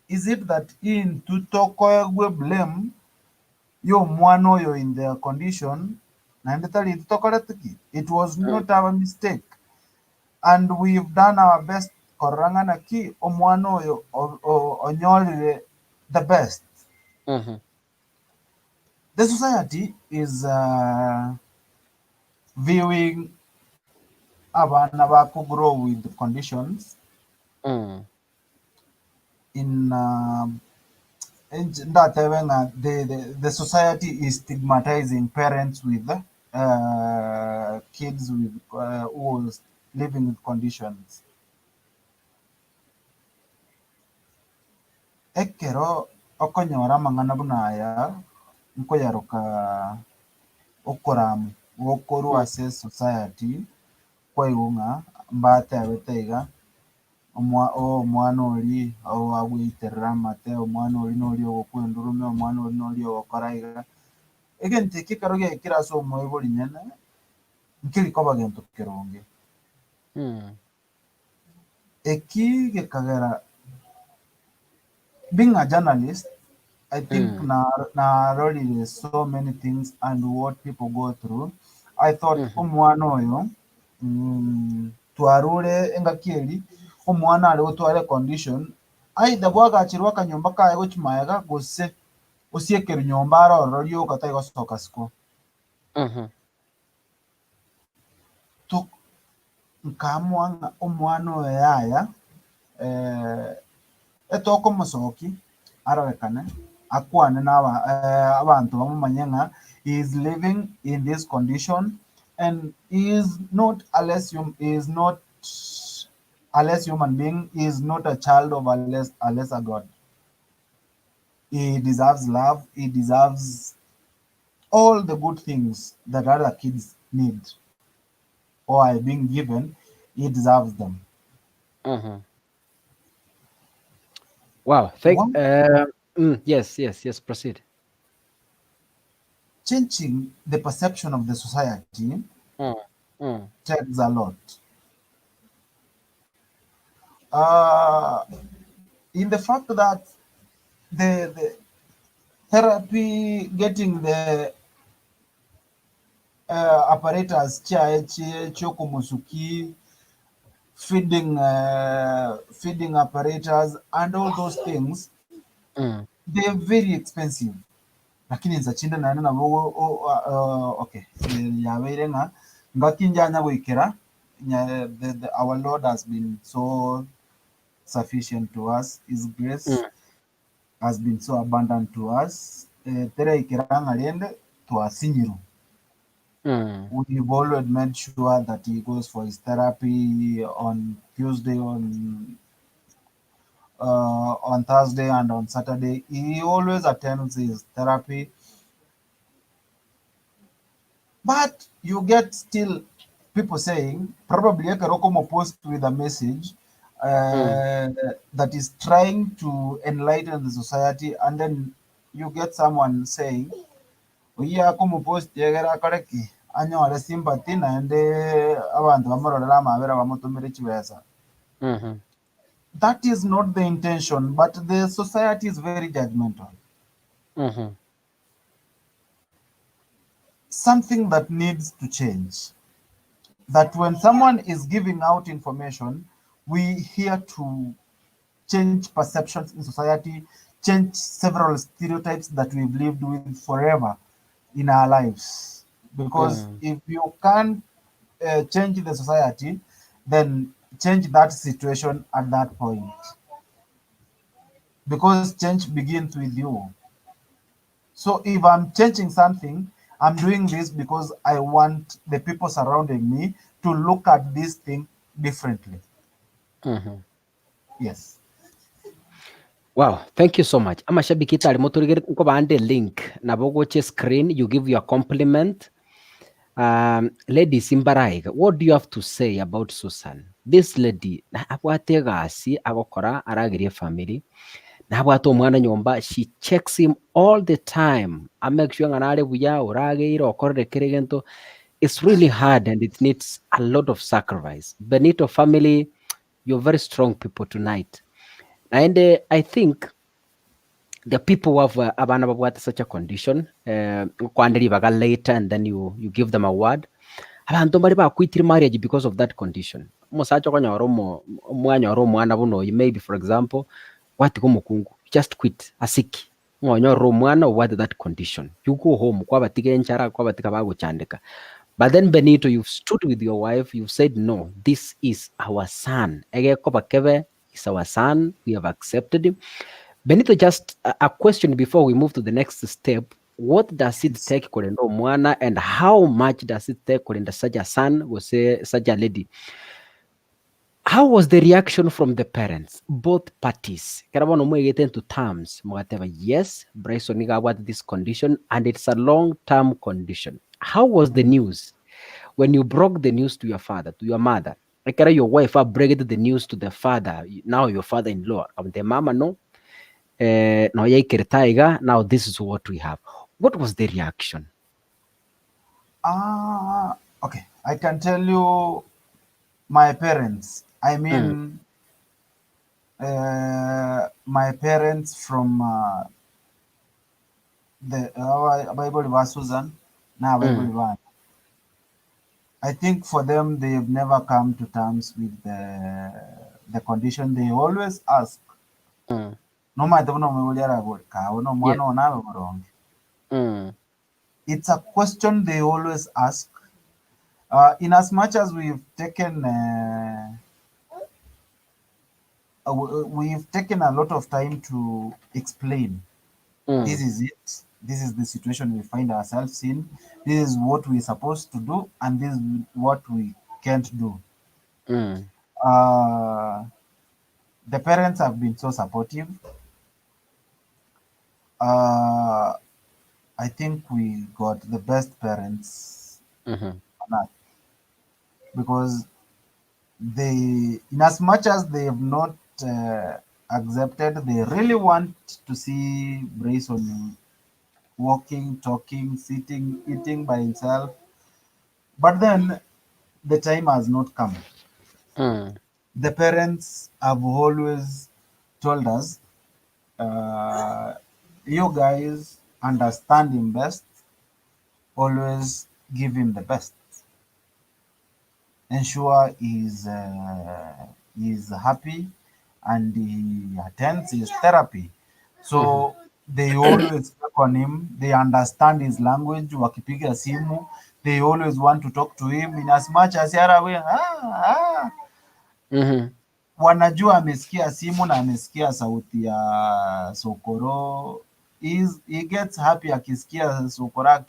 S2: is it that in tutokoegwe blame yo mwano yo in their condition na ndetali tutokoletiki? It was not our mistake, and we've done our best korangana ki omwano yo onyolire the best. The society is viewing abana baku grow with conditions in the society is stigmatizing parents with kids with who is living with conditions. Ekero okonyora mang'ana bunaya nkoyaruka okoramu wokoru as a society kwaigunga mbate abeteiga omwana oli aho agwiterera amate, omwana oli noli ogokwenda orume, omwana oli noli ogokora iga egento eki ekero gekire ase omoyo bori nyene nkeri koba gento keronge eki gekagera being a journalist. I think narorire so many things and what people go through. I thought omwana oyo twarure engaki eri omwana ari gotware condition either gwagachirwa akanyomba kaye gochimaega gose osiekera nyomba arororo rioka taigosoka siko nkamwa omwana oyo yaya etokomosoki arorekane akwane abantu bamumanye ng'a he is living in this condition and he is not a less human being. He is not a child of a lesser god. He deserves love. He deserves all the good things that other kids need or are being given. He deserves them.
S1: Wow. Yes. Proceed.
S2: Changing the perception of the society takes a lot. In the fact that the therapy, getting the apparatus, chokomusuki, feeding apparatus, and all those things, they're very expensive. Lakini nzachinda nane nabo okay yabeire nga ngakinjanya gwikira our Lord has been so sufficient to us. His grace has been so abundant to us. Tere ikiranga riende twasinyiru. We've always made sure that he goes for his therapy on Tuesday, on Thursday, and on Saturday. He always attends his therapy. But you get still people saying, probably Ekerokomo post with a message that is trying to enlighten the society, and then you get someone saying, Oyakomo post yegera koreki anyore sympathy naende abantu bamurorera amabera bamutumire chibesa. That is not the intention, but the society is very judgmental. Something that needs to change. That when someone is giving out information, we here to change perceptions in society, change several stereotypes that we've lived with forever in our lives. Because if you can't change the society, then change that situation at that point. Because change begins with you. So if I'm changing something, I'm doing this because I want the people surrounding me to look at this thing differently. Yes.
S1: Wow, thank you so much. Amashabiki tari moturigere nko bande link nabo goche screen, you give your compliment. Lady Simbaraiga, what do you have to say about Susan? This lady na abwate gasi agokora aragirie family. Na abwate omwana nyomba, she checks him all the time. I make sure nganare buya orageire okorere keregento. It's really hard and it needs a lot of sacrifice. Benito family, you're very strong people tonight. And I think the people who have abana babwate such a condition, kwandiri baga later and then you give them a word. Abantu bari bakwitira marriage because of that condition. Musacho kanyoro omwanya oro omwana buno, maybe for example, wati mukungu, just quit asiki. Mwanyoro omwana what that condition. You go home kwa batige nchara kwa batika baguchandika. But then Benito, you've stood with your wife, you've said, no, this is our son. Ege kopa keve is our son. We have accepted him. Benito, just a question before we move to the next step. What does it take kulendo mwana, and how much does it take kulenda such a son, we say such a lady? How was the reaction from the parents, both parties? Karabano mwe get into terms. Mugateva, yes, Bryson niga what this condition, and it's a long-term condition. How was the news when you broke the news to your father, to your mother? Ekera your wife break the news to the father, now your father-in-law, the mama no, no taiga, now this is what we have. What was the reaction?
S2: Okay, I can tell you my parents. I
S1: Mm,
S2: mean, my parents from the Bible was Susan, now Bible
S1: mm,
S2: one. I think for them, they've never come to terms with the condition. They always ask,
S1: mm,
S2: no matter no no
S1: yeah. Mm,
S2: it's a question they always ask. In as much as we've taken a lot of time to explain. This
S1: mm,
S2: is it. This is the situation we find ourselves in. This is what we're supposed to do, and this is what we can't do.
S1: mm,
S2: Uh, the parents have been so supportive. Uh, I think we got the best parents
S1: mhm,
S2: on earth because in as much as they have not accepted, they really want to see Brayson walking, talking, sitting, eating by himself. But then the time has not come.
S1: mm,
S2: The parents have always told us, uh, you guys understand him best, always give him the best. Ensure he's happy and he attends his therapy.
S1: mhm,
S2: So they always check on him. They understand his language. Wakipiga simu, they always want to talk to him in as much as
S1: mhm,
S2: wanajua amesikia simu na amesikia sauti ya Sokoro. He gets happy akisikia Sokoro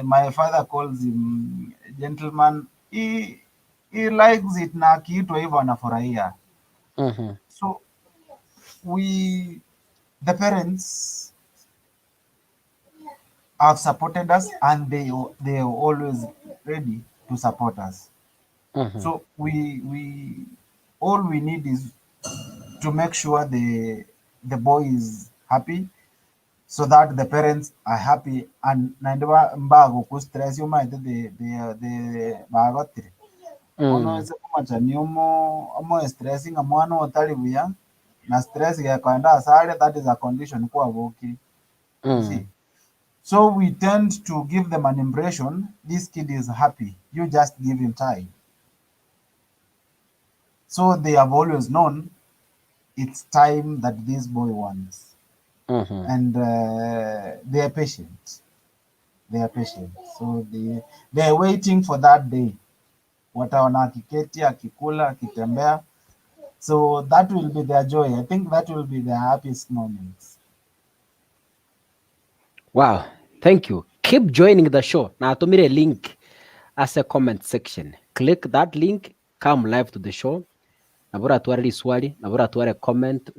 S2: my father calls him gentleman. He likes it na akiitwa hivyo anafurahia.
S1: mhm,
S2: So we the parents have supported us and they are always ready to support us.
S1: mhm,
S2: So we all we need is to make sure the boy is happy so that the parents are happy and nandiba mbago ku stress you might the bagotire ono
S1: mm,
S2: ese kumacha ni omo stressing amwana otali buya na stress ya kwenda asale, that is a condition kwa boki, you see.
S1: mm,
S2: So we tend to give them an impression this kid is happy, you just give him time. So they have always known it's time that this boy wants,
S1: mhm.
S2: and they are patient. They are patient, so they are waiting for that day. Wataona akiketi, akikula, akitembea. So that will be their joy. I think that will be their happiest moments.
S1: Wow, thank you. Keep joining the show. Na atumire link as a comment section. Click that link, come live to the show. Nabura atware swali, nabura atware comment.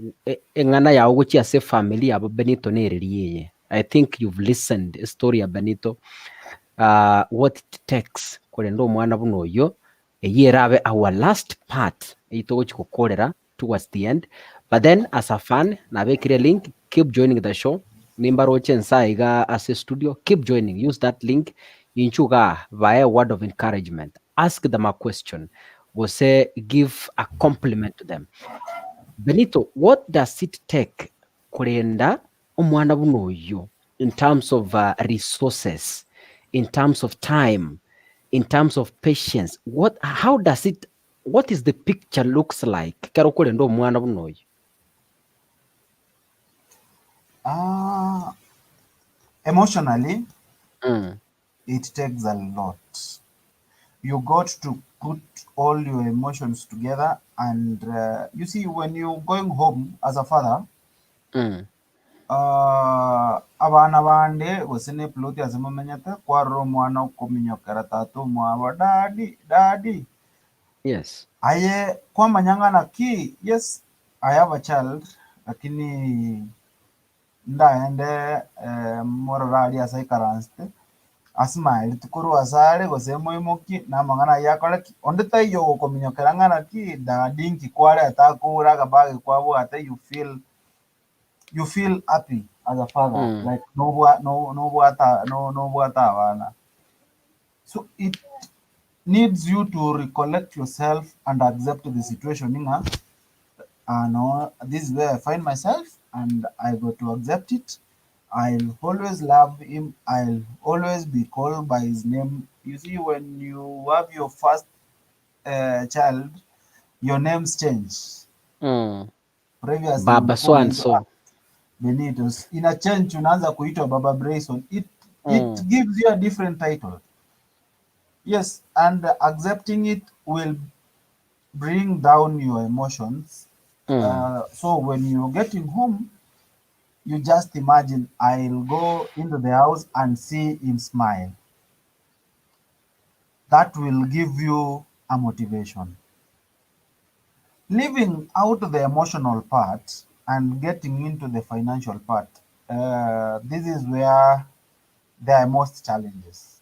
S1: Engana ya uguchi ase family abo Benito nereriye. I think you've listened a story of Benito. What it takes kurenda omwana buno oyo eyerabe our last part eitogochi kukorera towards the end, but then as a fan nabekire link, keep joining the show nimba roche nsaiga as a studio, keep joining, use that link inchuga via word of encouragement, ask them a question, go say give a compliment to them. Benito, what does it take kurenda omwana buno oyo in terms of resources, in terms of time, in terms of patience? How does it, what is the picture looks like? Kero kurenda omwana buno oyo.
S2: Ah, emotionally,
S1: Mm,
S2: it takes a lot. You got to put all your emotions together, and you see, when you're going home as a father,
S1: mm,
S2: abana bande gusine ploti azimumenyete kwarora omwana okuminyokera tata omwabo dadi dadi
S1: yes.
S2: aye kwamanyang'ana ki. Yes, I have a child, lakini ndaende morora ali asaikaranste asmile tukuru asare gosemo imoki na mangana yakora ki onde tayo go kominyokera ngana ki da dinki kware atakura gabage kwabo ate you feel happy as a father like no abana. So it needs you to recollect yourself and accept the situation inga no, this is where I find myself and I got to accept it. I'll always love him. I'll always be called by his name. You see, when you have your first child, your names change. Previously
S1: Baba so
S2: ulikuwa
S1: and
S2: unaitwa
S1: so.
S2: Benito, ina change, unaanza kuitwa Baba Brayson. It gives you a different title. Yes, and accepting it will bring down your emotions. So when you're getting home, you just imagine I'll go into the house and see him smile. That will give you a motivation. Leaving out the emotional part and getting into the financial part, this is where there are most challenges.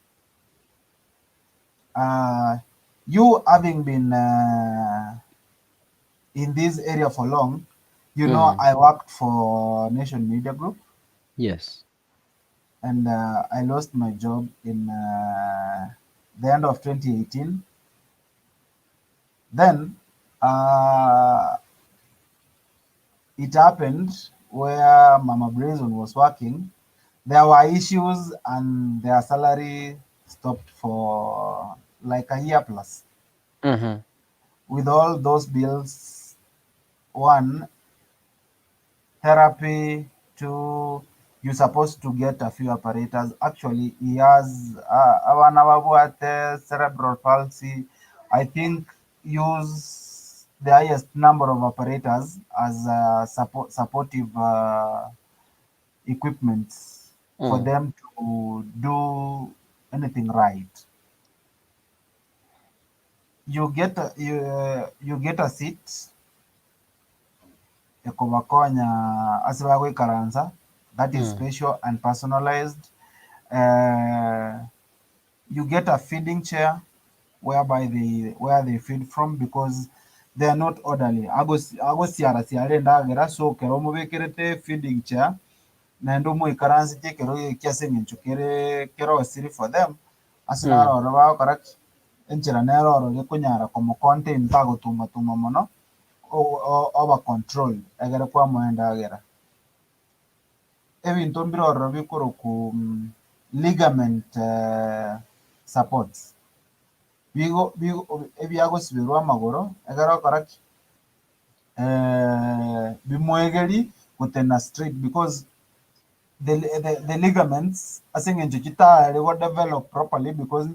S2: Uh, you having been in this area for long, you know, I worked for Nation Media Group
S1: Yes.
S2: and I lost my job in the end of 2018. Then it happened where Mama Brazen was working. There were issues and their salary stopped for like a year plus. With all those bills, one, therapy, two, you're supposed to get a few apparatus. Actually, he has cerebral palsy. I think use the highest number of apparatus as supportive equipments for them to do anything right. You get a seat ekobakonya asibagwe karanza that is special and personalized. You get a feeding chair whereby where they feed from because they are not orderly. Ago siara siare ndagera so kero mubekirete feeding chair nendo mu ikaranzi te kero kiasengencho kero asiri for them asinara oroba correct enchira nero oro kunyara como content tago tuma mono over control egera kwa mwenda agera ebintu mbiroro bikoro ku ligament supports bigo ebyagosibirwa amagoro egera correct bimwegeri gutena straight because the ligaments asengencho kitare go develop properly because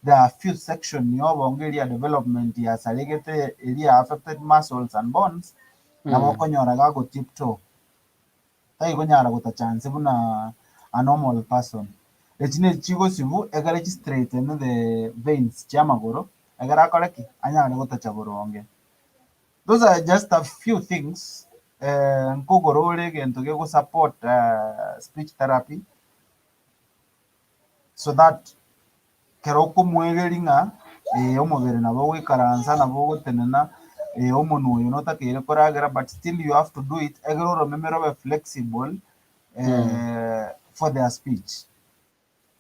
S2: there are few section yobongeria development ya saligete area affected muscles and bones na bokonyora gago tiptoe tai konyara guta chance buna a normal person echine chigo sibu egara straight in the veins chamagoro egara koreki anyara guta chaboronge. Those are just a few things nkogorore gento go support speech therapy so that keroko mwegeringa omubere nabo wikaransa nabo gotenena omunu oyo notakire koragera but still you have to do it egero remember be flexible for their speech.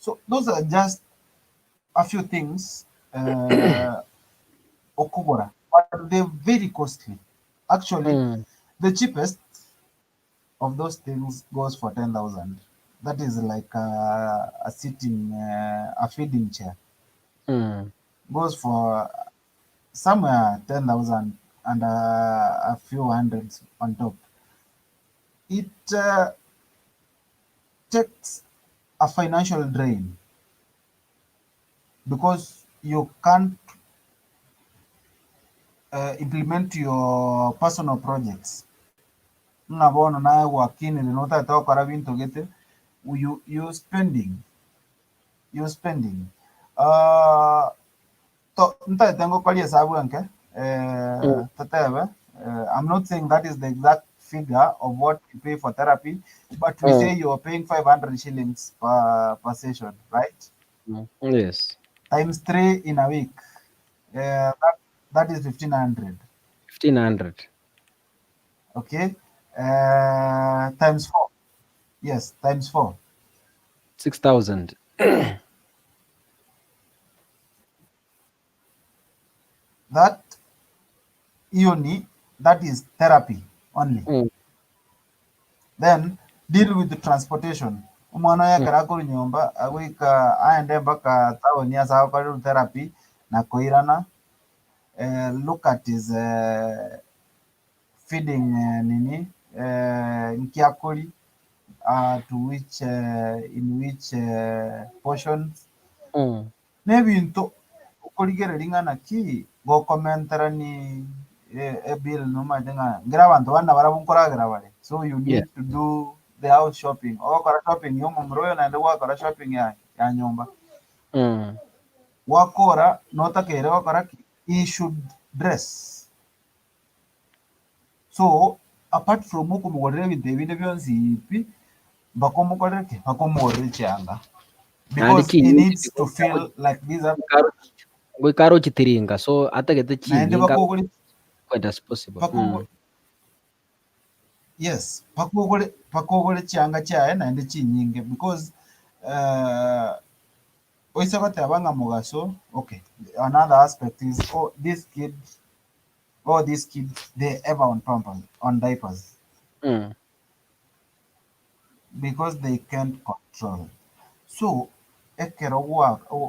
S2: So those are just a few things okugora but they're very costly. Actually the cheapest of those things goes for 10,000. That is like a sitting a feeding chair goes for somewhere 10,000 and a few hundreds on top. It takes a financial drain because you can't implement your personal projects. Ngabona naye wakini linota tokora bintu gete you spending tengo kwalia sabu anke tatebe I'm not saying that is the exact figure of what you pay for therapy, but we say you're paying 500 shillings per session, right?
S1: Yes.
S2: Times 3 in a week. That is 1500.
S1: 1,500.
S2: Okay. Times 4. Yes, times 4.
S1: 6,000.
S2: That uni, that is therapy only.
S1: Mm,
S2: Then deal with the transportation. Umwana
S1: mm,
S2: yakara kuri nyumba awika aende mpaka town ya sawa kwa therapy na koirana. Look at his feeding nini nkiakuri, to which in which portions
S1: mm.
S2: n'ebintu okurigerera na ki gokomentera ni bill nomaje nga ngira abantu bana barabunkoragera bare, so you
S1: Yeah.
S2: need to do the house shopping okora shopping yo mumroyo naende wakora shopping ya nyumba
S1: Mm,
S2: wakora notakere wakora ki he should dress. So apart from okumukorera ebintu ebindi byonsi ipi bakumukorera ki bakumukorera ekyanga
S1: nandi
S2: because he
S1: chinyingi
S2: needs to feel like these are
S1: gwikara ochitiringa so atagete
S2: naende
S1: chinyinga quite as possible.
S2: yes pakogole chianga chaye naende chinyinge because uh, oise batebanga mugaso. Okay, another aspect is, oh, these kids they ever on pampers on diapers
S1: Mm,
S2: because they can't control. So ekero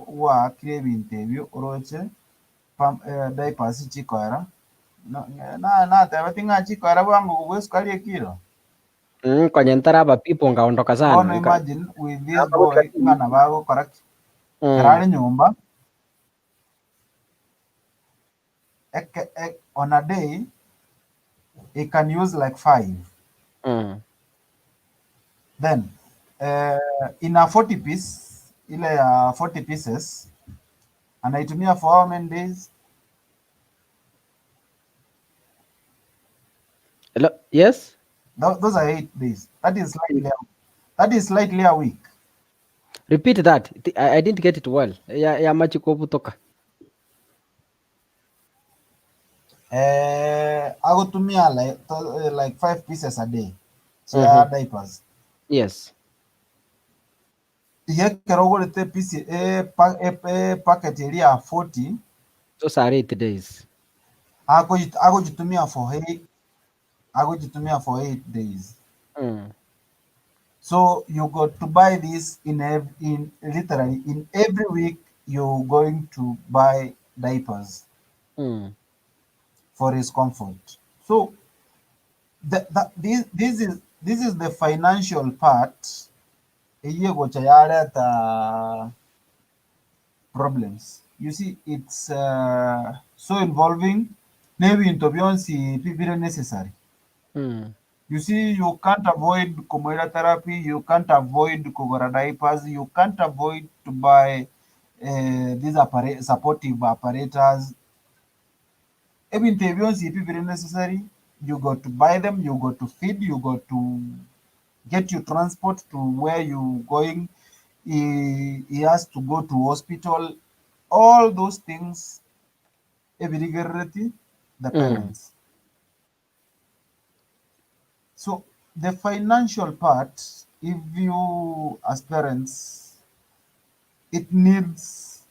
S2: waakire ebintu ebyo oroche diapers chikoera nateba tinga chikoera bwangu bwesukali ekiro.
S1: kwenye ntaraba people ngaondoka
S2: Bono
S1: sana
S2: imagine with this
S1: Ntabagotera
S2: boy ngana bago correct
S1: Mm,
S2: kerari nyumba on a day he can use like 5.
S1: mm.
S2: Then in a 40 piece ile ya 40 pieces anaitumia for how many days?
S1: Hello? Yes?
S2: Those are 8 days. That is slightly a week.
S1: Repeat that. I didn't get it well. Ya machiko butoka.
S2: Agotumia like 5 pieces a day. So
S1: Mhm.
S2: ya diapers.
S1: Yes.
S2: Yekero gorete piece packet area 40
S1: Those are 8 days.
S2: agojitumia for 8 days.
S1: Mm,
S2: So you got to buy this in literally in every week you're going to buy diapers
S1: mm,
S2: for his comfort. So this is the financial part. Iye gocha yareta problems. You see, it's so involving. Maybe into Beyonce, people necessary.
S1: mm,
S2: You see, you can't avoid Kumoira therapy, you can't avoid Kogora diapers, you can't avoid to buy these supportive apparatus. Even if it's very necessary, you got to buy them, you got to feed, you got to get your transport to where you going. He has to go to hospital. All those things, every the
S1: mm,
S2: parents. So the financial part, if you as parents, it needs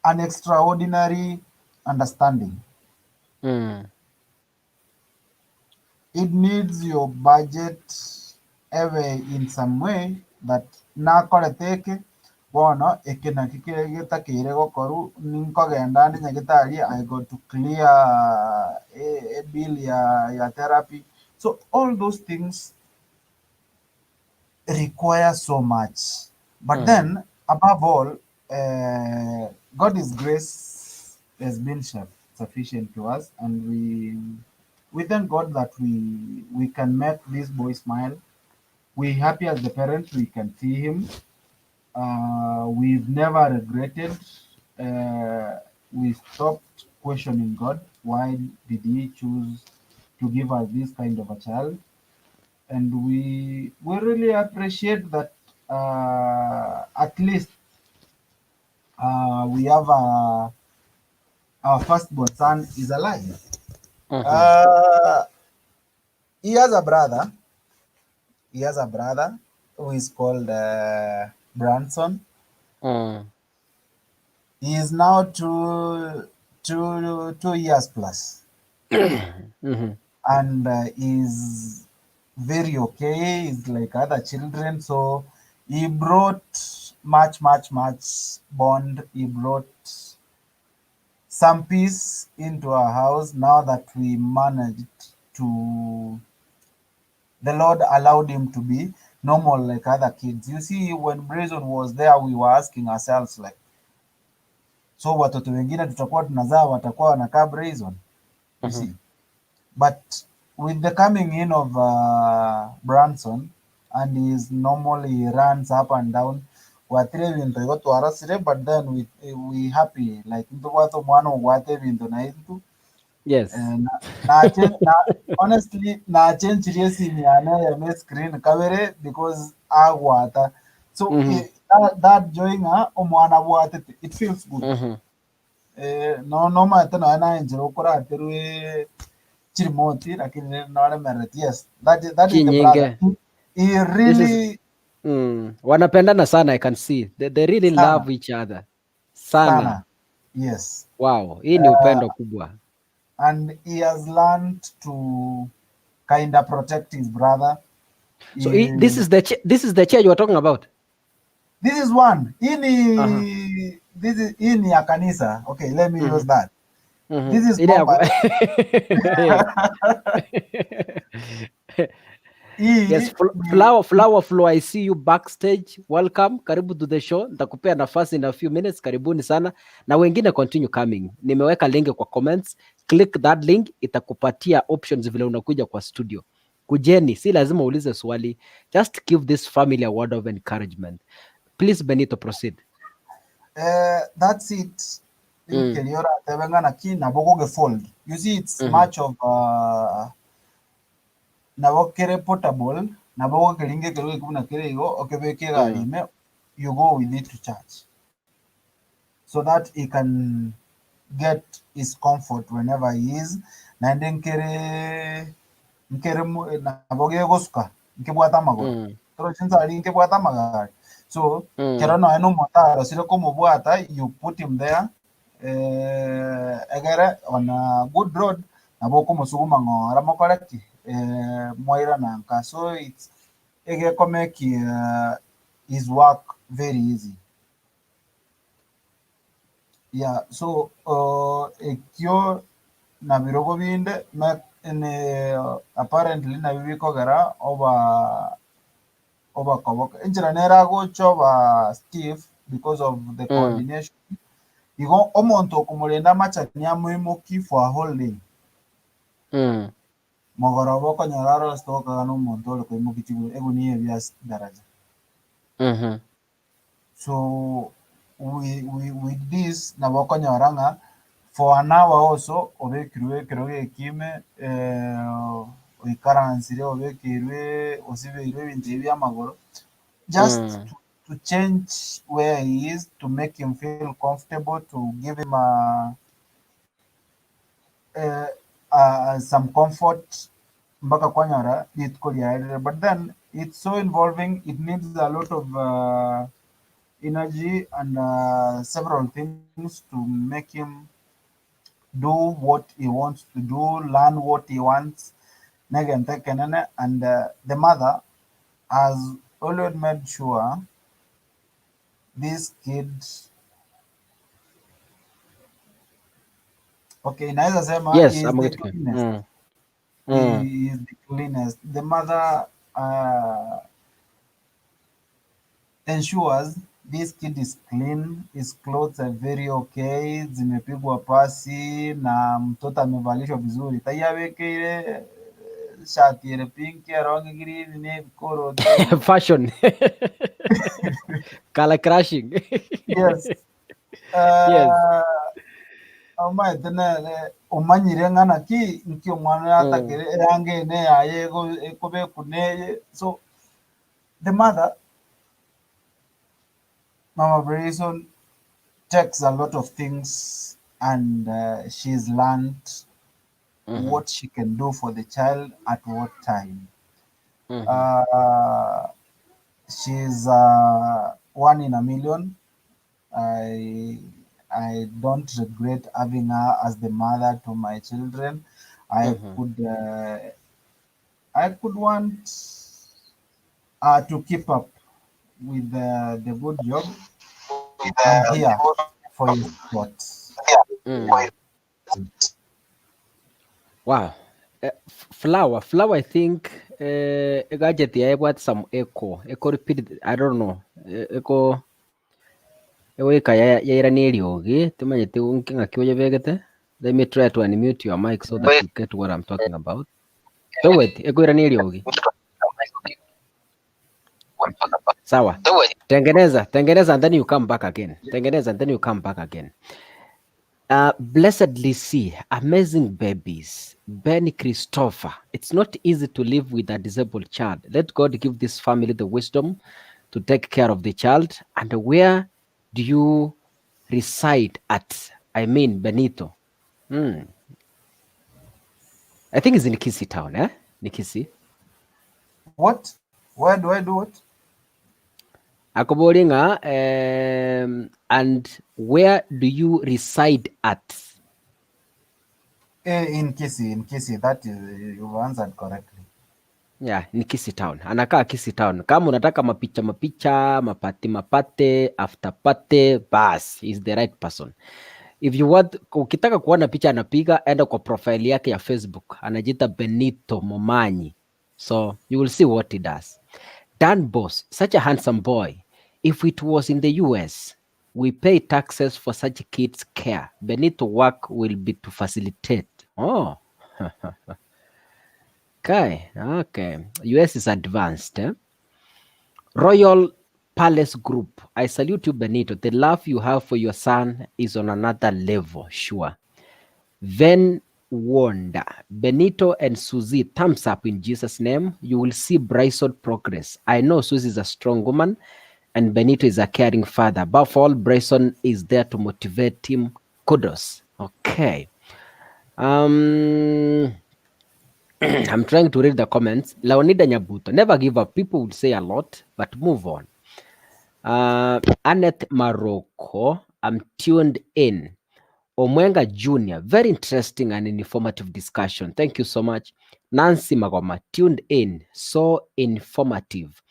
S2: an extraordinary understanding.
S1: mm,
S2: It needs your budget ever in some way that nakoreteke bono ekina kikire gitakire gokoru ninkogenda ndi nyagitari I got to clear a bill ya therapy. So all those things require so much. But
S1: mm,
S2: then, above all, God's grace has been sufficient to us, and we thank God that we can make this boy smile. We're happy as the parents. We can see him. We've never regretted. We stopped questioning God. Why did He choose to give us this kind of a child, and we really appreciate that at least we have our firstborn son is alive.
S1: Mhm.
S2: Uh, he has a brother. He has a brother who is called Branson.
S1: Mm.
S2: He is now 2 years plus,
S1: Mhm.
S2: and is very okay. He's like other children, so he brought much bond. He brought some peace into our house. Now that we managed to, the Lord allowed him to be normal like other kids. You see, when Brazen was there, we were asking ourselves like, so watoto wengine tutakuwa tunazaa watakuwa wanakaa Brazen, you
S1: Mhm.
S2: see. But with the coming in of Branson, and he's normally runs up and down, watire bintu igo twarasire, but then we happy like ntu watho mwana gwate bintu na itu.
S1: Yes.
S2: Honestly nachenchirie simu yane ya screen kabere because agwata, so
S1: Mhm.
S2: that joying omwana bwatete it feels good.
S1: Mhm.
S2: No mate no naenjira ukora aterwe chirimoti lakini naremerete. Yes, that is the brother.
S1: Kinyinge.
S2: He
S1: This is
S2: really
S1: wanapendana sana, I can see. They really
S2: sana
S1: love each other. Sana.
S2: sana. Yes.
S1: Wow, hii ni upendo kubwa.
S2: And he has learned to kind of protect his brother.
S1: So
S2: He,
S1: this is the chair you are talking about.
S2: this is one.
S1: Uh-huh.
S2: Hii ni ya kanisa. Okay, let me use
S1: Mhm.
S2: that.
S1: Mhm.
S2: This is
S1: Ile ya
S2: bomba.
S1: Yes. Yes,
S2: Hii
S1: Flower Flow, I see you backstage. Welcome. Karibu to the show. Nitakupea nafasi in a few minutes. Karibuni sana. Na wengine continue coming. Nimeweka link kwa comments. Click that link, itakupatia options vile unakuja kwa studio. Kujeni, si lazima uulize swali. Just give this family a word of encouragement. Please, Benito, proceed.
S2: that's it.
S1: Mm.
S2: Keliora tebengana ki na bogo fold. You see, it's
S1: Mhm.
S2: much of nabo kere portable, nabo kelinge kero kuna kere igo okebeke
S1: Mm.
S2: garime, you go with it to church so that he can get his comfort whenever he is. Na then nkere nabo ge gosuka nkebwata magoro
S1: Mm.
S2: toro chinza ali nkebwata magari, so
S1: Mm.
S2: kero no eno motaro sire como bwata, you put him there egere on a good road nabo como suguma ngora mokoreki moira nanka, so it's ege make his work very easy. Yeah, so ekyo na birogo binde apparently na bibiko gara over kobok injira nera go choba Steve because of the
S1: Mm.
S2: coordination. Igo omonto okumulenda machani ya muhimuki for a whole day.
S1: Mm.
S2: Mogoro boko nyoraro stoka gano monto le kwimuki chibu ego niye bias daraja.
S1: Mhm.
S2: So with this na boko nyoranga for an hour also obekirwe kiroge kime oikaransire obekirwe osibeirwe ebintu ebyamagoro just
S1: Mm.
S2: to change where he is, to make him feel comfortable, to give him uh, some comfort mpaka kwanyara litkolia, but then it's so involving, it needs a lot of energy and several things to make him do what he wants to do, learn what he wants. And the mother has always made sure this kid, okay, naweza sema
S1: Yes,
S2: he is
S1: I'm
S2: the
S1: getting it.
S2: cleanest.
S1: Mm. Mm.
S2: He is the cleanest. The mother ensures this kid is clean, his clothes are very okay, zimepigwa pasi na mtoto amevalishwa vizuri. Tayabeke ile shati ile pink ya rangi green ni koro tei.
S1: Fashion. Color crashing.
S2: Yes.
S1: Yes.
S2: Uh, oh my goodness. omanyire ng'ana ki nkio mwana atakere yange ne yaye ekobe kuneye. So the mother, Mama Brayson, takes a lot of things, and she's learned what she can do for the child at what time. She's one in a million. I don't regret having her as the mother to my children. I could want to keep up with the good job. I'm here for your support.
S1: Wow. Flower, I think gadget I got some echo repeat, I don't know, echo eweka yaira niriogi tumanyete unkinga kioje vegete. Let me try to unmute your mic so that you get what I'm talking about. Towet eko ira niriogi. Sawa. Tengeneza and then you come back again. Tengeneza and then you come back again. Blessedly see amazing babies. Ben Christopher. It's not easy to live with a disabled child. Let God give this family the wisdom to take care of the child. And where do you reside at? I mean, Benito. I think it's in Kisii town, eh? Nikisi.
S2: What? Where do I do what?
S1: Akoboringa, and where do you reside at?
S2: In Kisii. That is, you've answered correctly.
S1: Yeah, ni Kisii town. Anakaa Kisii town. Kama unataka mapicha, mapate, after party, bas, is the right person. If you want, ukitaka kuona picha anapiga, enda kwa profile yake ya Facebook. Anajiita Benito Momanyi. So, you will see what he does. Dan Boss, such a handsome boy. If it was in the US, we pay taxes for such kids' care. Benito work will be to facilitate. Oh. Okay. US is advanced. Royal Palace Group. I salute you, Benito. The love you have for your son is on another level, sure. Then Wonder. Benito and Susie, thumbs up in Jesus' name. You will see Bryson progress. I know Susie is a strong woman and Benito is a caring father. Above all, Bryson is there to motivate him. Kudos. Okay. I'm trying to read the comments. Leonida Nyabuto, never give up. People would say a lot, but move on. Annette Marocco, I'm tuned in. Omwenga Jr., very interesting and informative discussion. Thank you so much. Nancy Magoma, tuned in, so informative.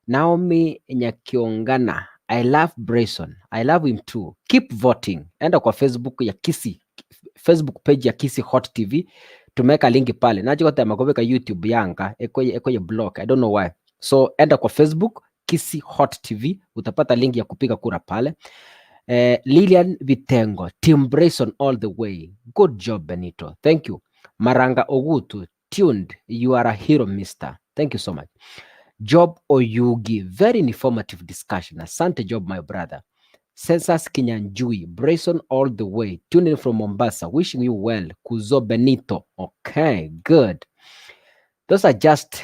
S1: Naomi Nyakiongana, I love Brayson. I love him too. Keep voting. Enda kwa Facebook ya Kisii, Facebook page ya Kisii Hot TV. Tumeka linki pale. Najikota makoveka YouTube yanga, ekoye blog. I don't know why. So enda kwa Facebook, Kisii Hot TV. Utapata linki ya kupiga kura pale. Lilian Vitengo, Team Brayson all the way. Good job, Benito. Thank you. Maranga Ogutu, tuned. You are a hero, mister. Thank you so much. Job Oyugi, very informative discussion. Asante Job, my brother. Cesar Kinyanjui, Brayson all the way. Tuning from Mombasa. Wishing you well. Kuzo Benito. Okay, good. Those are just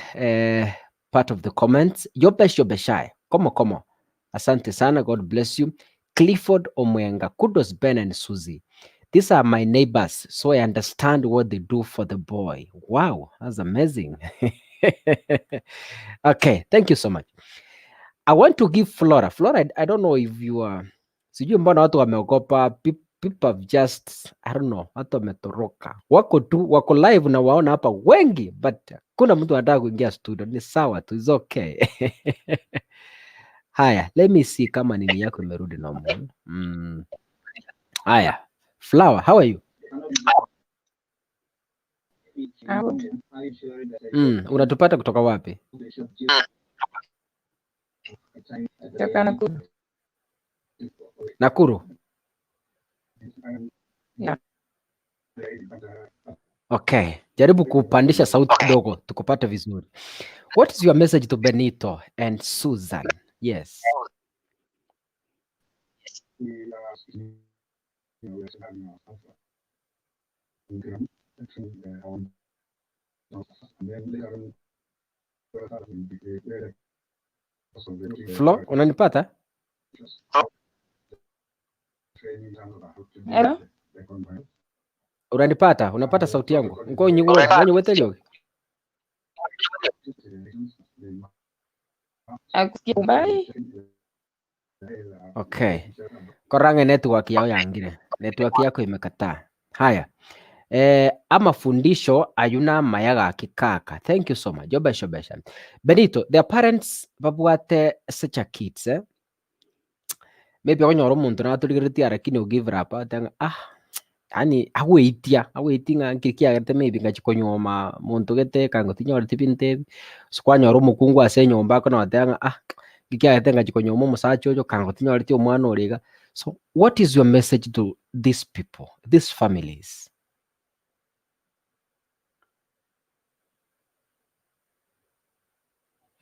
S1: part of the comments. Yobeshai. Komo. Asante sana. God bless you. Clifford Omwenga. Kudos Ben and Susie. These are my neighbors, so I understand what they do for the boy. Wow, that's amazing. Okay, thank you so much. I want to give Flora. Flora, I don't know if you are... Sijui mbona watu wameogopa. People have just, I don't know, watu wametoroka. Wako live na waona hapa wengi, but kuna mtu anataka kuingia studio. Ni sawa tu, it's okay. Haya, let me see kama nini yako imerudi normal. Haya, Flower, how are you? Unatupata kutoka wapi?
S3: Kutoka Nakuru.
S1: Nakuru?
S3: Yeah.
S1: Okay, jaribu kupandisha sauti kidogo tukupate vizuri. What is your message to Benito and Susan? Yes. Flo, unanipata?
S3: Hello?
S1: Unanipata? Unapata sauti yangu? Nko nyenye wetelio.
S3: Akusikia umbali?
S1: Okay. Korange network yao yangire. Network yako imekataa. Haya. Ama fundisho ayuna mayaga kikaka. Thank you so much. Jobesho besha. Benito, their parents babwate such a kids, maybe onyoro omonto naturigeretie lakini ugive up atanga yani awaiting kikiagete maybe ngachikonyoma monto gete kango tinyoreti binte sikwanyora omokungu ase enyomba kono atanga kikiagete ngachikonyoma omosacha oyo kango tinyoreti omwana origa. So what is your message to these people, these families?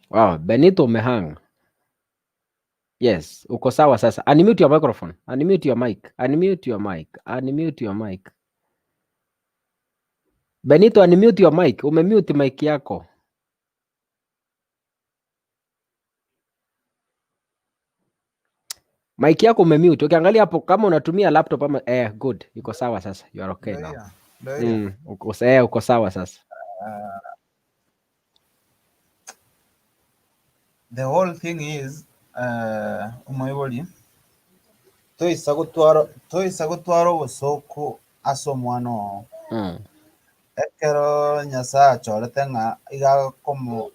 S1: Wow, Benito umehang. Yes, uko sawa sasa. Unmute your microphone. Unmute your mic. Unmute your mic. Unmute your mic. Benito, unmute your mic. Umemute mic yako. Mic yako umemute. Ukiangalia hapo kama unatumia laptop ama good. Iko sawa sasa. You are okay now. Uko sawa sasa.
S2: The whole thing is umayiboli toisa gutwara obosoko ase omwana oo ekero nyasaye achorete ng'a iga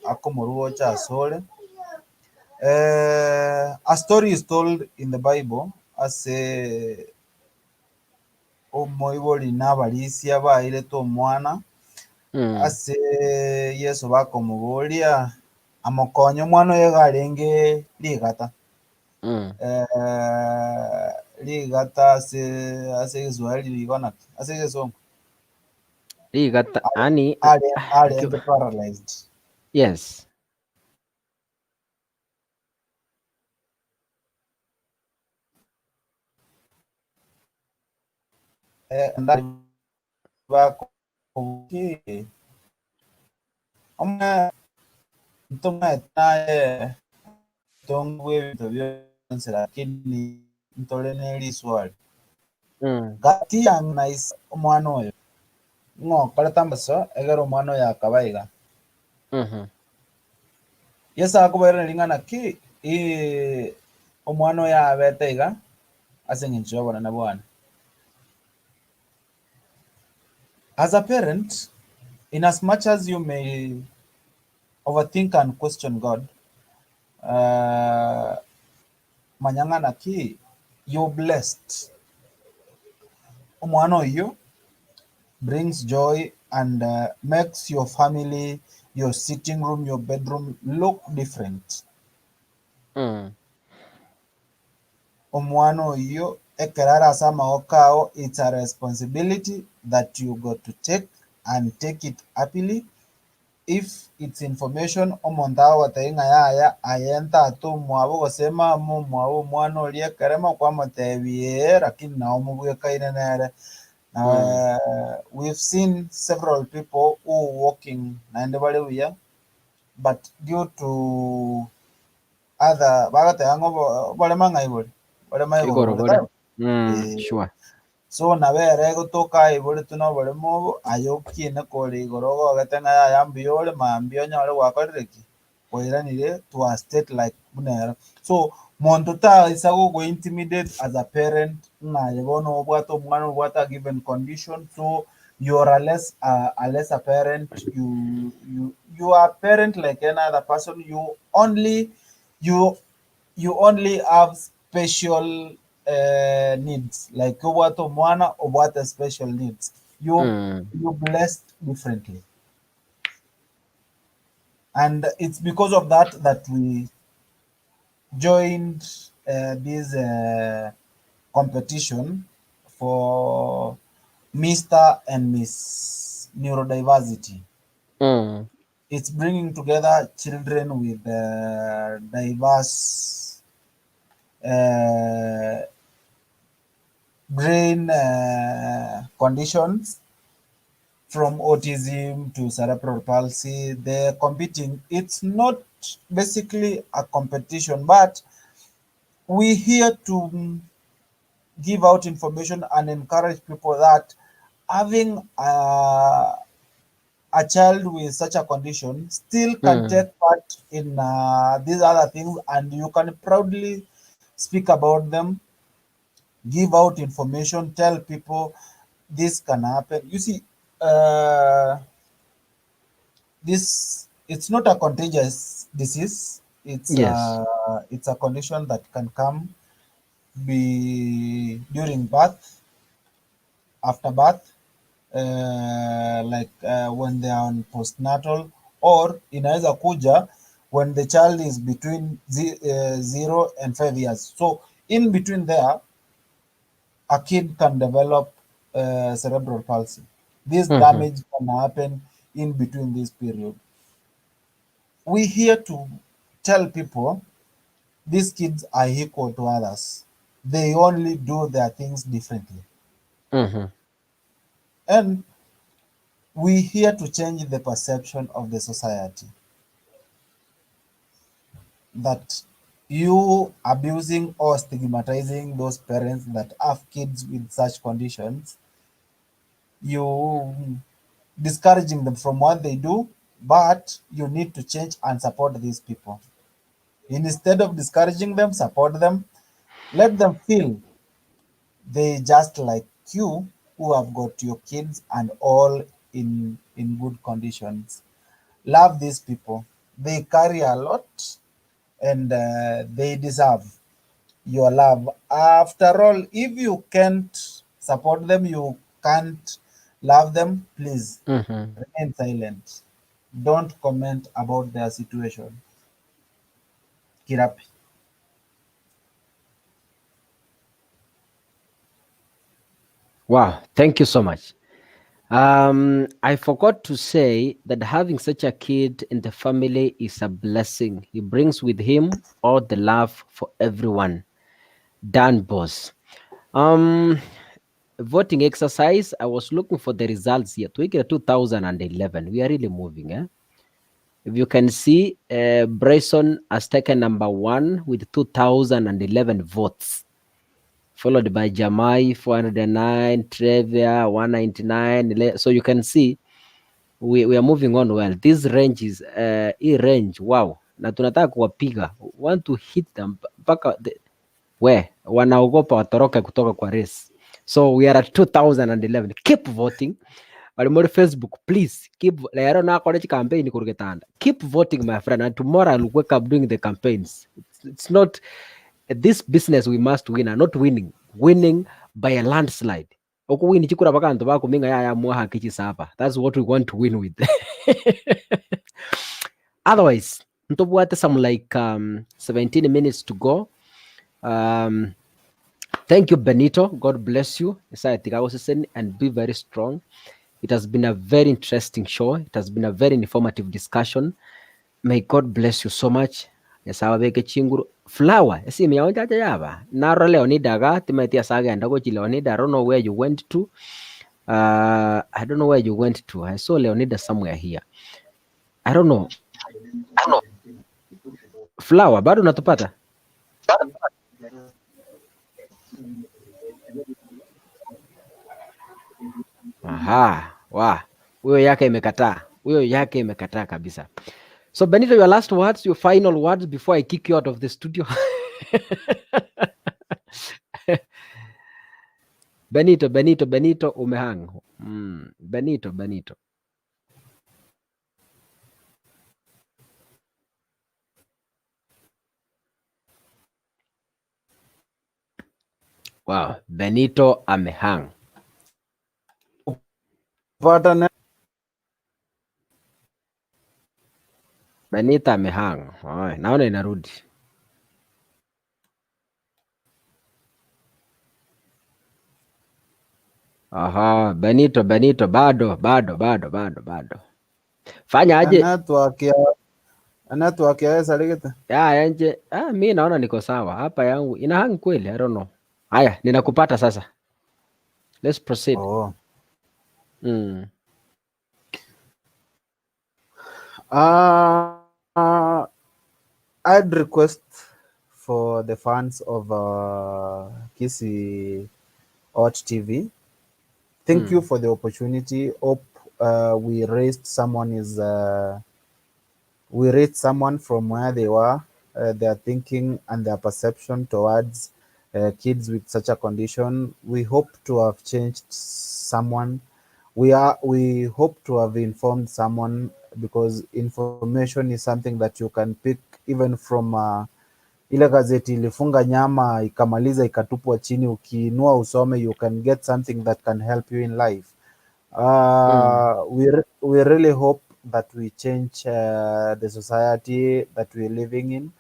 S2: akomoruocha asore. A story is told in the Bible ase omoibori n'abarisia bairete omwana ase Yesu bakomoboria amokonye omwana oyo garenge rigata rigata ase Kiswahili rigona ase Kisongo
S1: rigata ani
S2: arende paralyzed.
S1: Yes. Tongo ebintu byonse lakini ntole n'eriswali gati yangnais omwana oyo ng'okore tambaso egere omwana oyo akabayiga Yesu akobaire ring'ana ki omwana oyo abete iga ase eng'encho ya obonene bwane. As a parent, in as much as you may overthink and question God, manyang'ana ki you're blessed. Omwana oyo brings joy and makes your family, your sitting room, your bedroom look different. Omwana oyo ekerara ase amaboko ao, it's a responsibility that you got to take and take it happily. If it's information omonto agobatebia ng'a yaya ayenta ate omwabo gose mama omwabo omwana oria ekerema kwamotebia lakini nao omobwekaine nere. We've seen several people who walking naende bari buya, but due to other bagateba ng'o barema ng'aibori barema igoro. Sure.
S2: So nabere gotoka ibori tuno baremo obo ayokiene kore igoro gogete ng'a yaya mbiore mambia onyore gwakorire ki koiranire to a state like bunero. So monto taisa go intimidate as a parent ng'a yebono obwate omwana obwate a given condition, so you are a lesser parent. You are a parent like any other person. You only have special needs, like obwate omwana obwate special needs. You blessed differently, and it's because of that we joined this competition for Mr. and Miss Neurodiversity. It's bringing together children with diverse brain conditions from autism to cerebral palsy. They're competing. It's not basically a competition, but we're here to give out information and encourage people that having a child with such a condition still can take part in these other things, and you can proudly speak about them, give out information, tell people this can happen. You see, this it's not a contagious disease.
S1: Yes.
S2: It's a condition that can come be during birth, after birth, when they are on postnatal, or inaweza kuja when the child is between 0 and 5 years. So in between there, a kid can develop cerebral palsy. This damage can happen in between this period. We're here to tell people these kids are equal to others. They only do their things differently. And we're here to change the perception of the society that you abusing or stigmatizing those parents that have kids with such conditions, you discouraging them from what they do, but you need to change and support these people. Instead of discouraging them, support them, let them feel they just like you who have got your kids and all in good conditions. Love these people. They carry a lot, and they deserve your love. After all, if you can't support them, you can't love them, please remain silent. Don't comment about their situation. Kirapi.
S1: Wow, thank you so much. I forgot to say that having such a kid in the family is a blessing. He brings with him all the love for everyone. Dan boss. Um, Voting exercise. I was looking for the results here. To 2011. We are really moving. If you can see, Bryson has taken number 1 with 2011 votes, followed by Jamai 409, Trevia 199. So you can see we are moving on well. This range is range, wow, na tunataka kuwapiga, want to hit them mpaka wanaogopa watoroke kutoka kwa race. So we are at 2011. Keep voting. Bali more Facebook, please keep lero na college campaign kurugetanda. Keep voting, my friend, and tomorrow I'll wake up doing the campaigns. It's not this business we must win, and not winning by a landslide. Okuwini chikura bakantu bakuminga ya mwaha kichisapa. That's what we want to win with. Otherwise, ntobwate some like 17 minutes to go. Thank you, Benito. God bless you. And be very strong. It has been a very interesting show. It has been a very informative discussion. May God bless you so much. Yasawabeke chinguru flower. Esi miyaonja yaba. Naro Leonida ga timetia saga and dago Leonida. I don't know where you went to. I don't know where you went to. I saw Leonida somewhere here. I don't know. Flower, bado natupata? Aha, wa. Huyo yake imekataa kabisa. So Benito, your last words, your final words before I kick you out of the studio. Benito umehang. Benito. Wow, Benito amehang. Benito amehang. Naona inarudi. Aha, Benito bado. Fanya aje?
S2: Network ya saligita.
S1: Ya nje. Mimi naona niko sawa. Hapa yangu inahang kweli, I don't know. Haya, ninakupata sasa. Let's proceed.
S2: Oh. Uh, I'd request for the fans of Kisi Ot TV. Thank you for the opportunity. Hope we raised someone is we raised someone from where they were, their thinking and their perception towards kids with such a condition. We hope to have changed someone. We hope to have informed someone, because information is something that you can pick even from ile gazeti ilifunga nyama ikamaliza ikatupwa chini, ukiinua usome, you can get something that can help you in life. We really hope that we change the society that we're living in.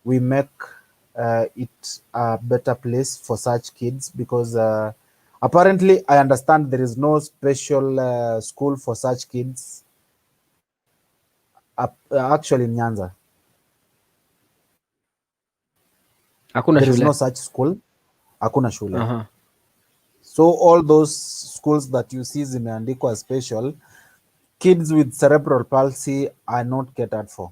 S2: We make it a better place for such kids, because apparently I understand there is no special school for such kids actually in Nyanza.
S1: Hakuna
S2: There is no
S1: shule.
S2: such school. Hakuna shule.
S1: Aha.
S2: So all those schools that you see zimeandikwa special, kids with cerebral palsy are not catered for.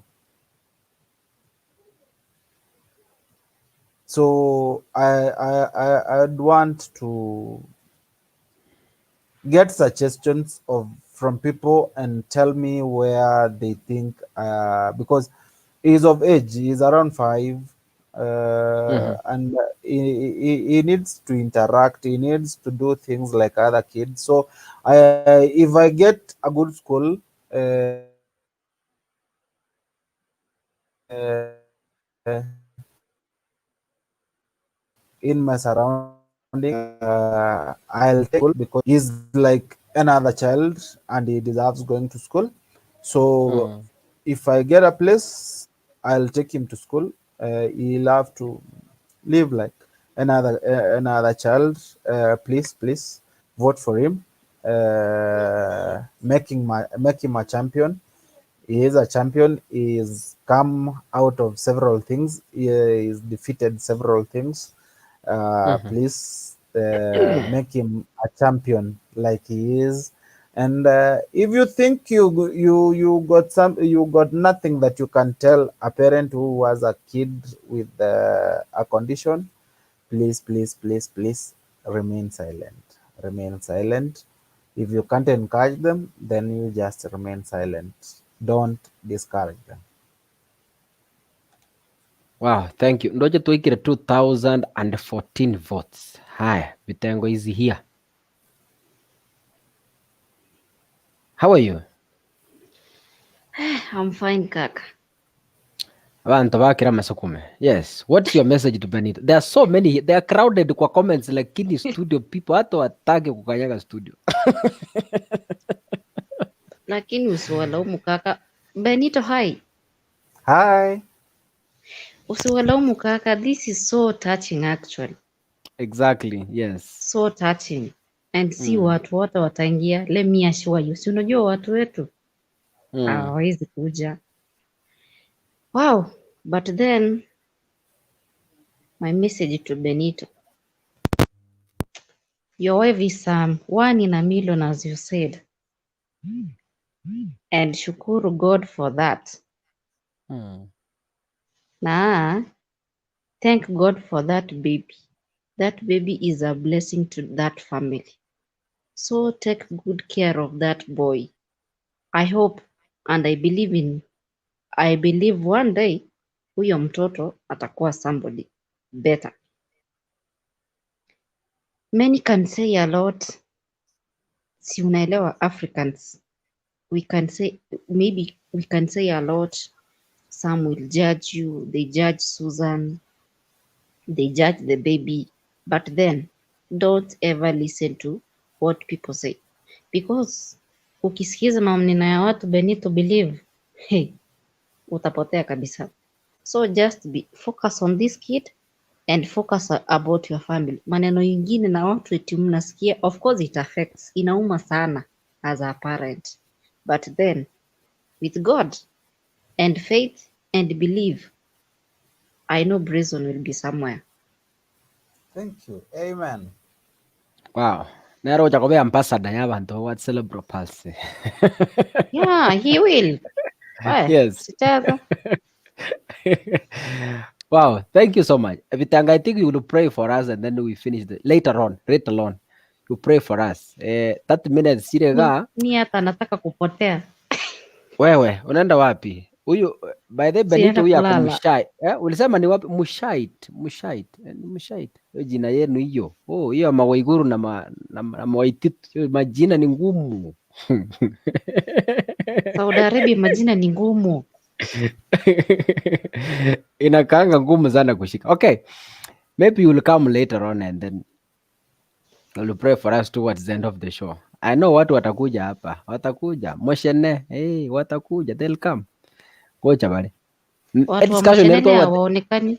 S2: So I'd want to get suggestions from people and tell me where they think, because he's of age, he's around 5, and he needs to interact, he needs to do things like other kids. So if I get a good school in my surrounding, I'll take school, because he's like another child and he deserves going to school. So if I get a place, I'll take him to school. He'll have to live like another child. Please vote for him. Make him a champion. He is a champion. He's come out of several things. He's defeated several things. Please make him a champion like he is. And if you think you got nothing that you can tell a parent who has a kid with a condition, please remain silent. Remain silent. If you can't encourage them, then you just remain silent. Don't discourage them.
S1: Wow, thank you. Ndoje tuikire 2014 votes. Haya, vitengo hizi here. How are you?
S3: I'm fine, kaka.
S1: Abantu bakira masukume. Yes. What's your message to Benito? There are so many. They are crowded kwa comments lakini studio people hata watake kukanyaga studio.
S3: Lakini usiwalaumu kaka. Benito, hi.
S2: Hi.
S3: Usiwalaumu kaka. This is so touching actually.
S1: Exactly. Yes.
S3: So touching. And si watu wote wataingia. Let me assure you. Si unajua watu wetu hawawezi kuja. Wow. But then my message to Benito. Your wife is one in a million, as you said. And shukuru God for that. Na thank God for that baby. That baby is a blessing to that family. So take good care of that boy. I hope and I believe one day huyo mtoto atakuwa somebody better. Many can say a lot. Si unaelewa Africans. Maybe we can say a lot. Some will judge you. They judge Susan. They judge the baby. But then don't ever listen to what people say. Because ukisikiza maneno ya watu Benito, believe, hey, utapotea kabisa. So just focus on this kid and focus about your family. Maneno ingine na watu eti mnasikia, of course it affects, inauma sana as a parent. But then with God and faith and believe, I know Brazil will be somewhere.
S2: Thank you. Amen.
S1: Wow. Nero Jacobea ambassador y'abantu wa cerebral palsy.
S3: Yeah, he will.
S1: Yes.
S3: Sicheza.
S1: Wow, thank you so much. Vitanga, I think you will pray for us and then we finish later on. You pray for us. 30 minutes sirega.
S3: Mi hata nataka kupotea.
S1: Wewe, unaenda wapi? Huyu by the Benito
S3: Sienda
S1: huyu ako
S3: kulala.
S1: Mushai. Ulisema ni wapi? Mushait. Ni Mushait. Hiyo jina yenu hiyo. Oh, hiyo Mawaiguru na Mawaititu. Hiyo majina ni ngumu.
S3: Saudi Arabia majina ni ngumu.
S1: Inakaanga ngumu sana kushika. Okay. Maybe you will come later on and then you'll pray for us towards the end of the show. I know watu watakuja hapa. Watakuja. Moshene. Hey, watakuja. They'll come. Kocha bale.
S3: Watu wa Moshenene hawaonekani.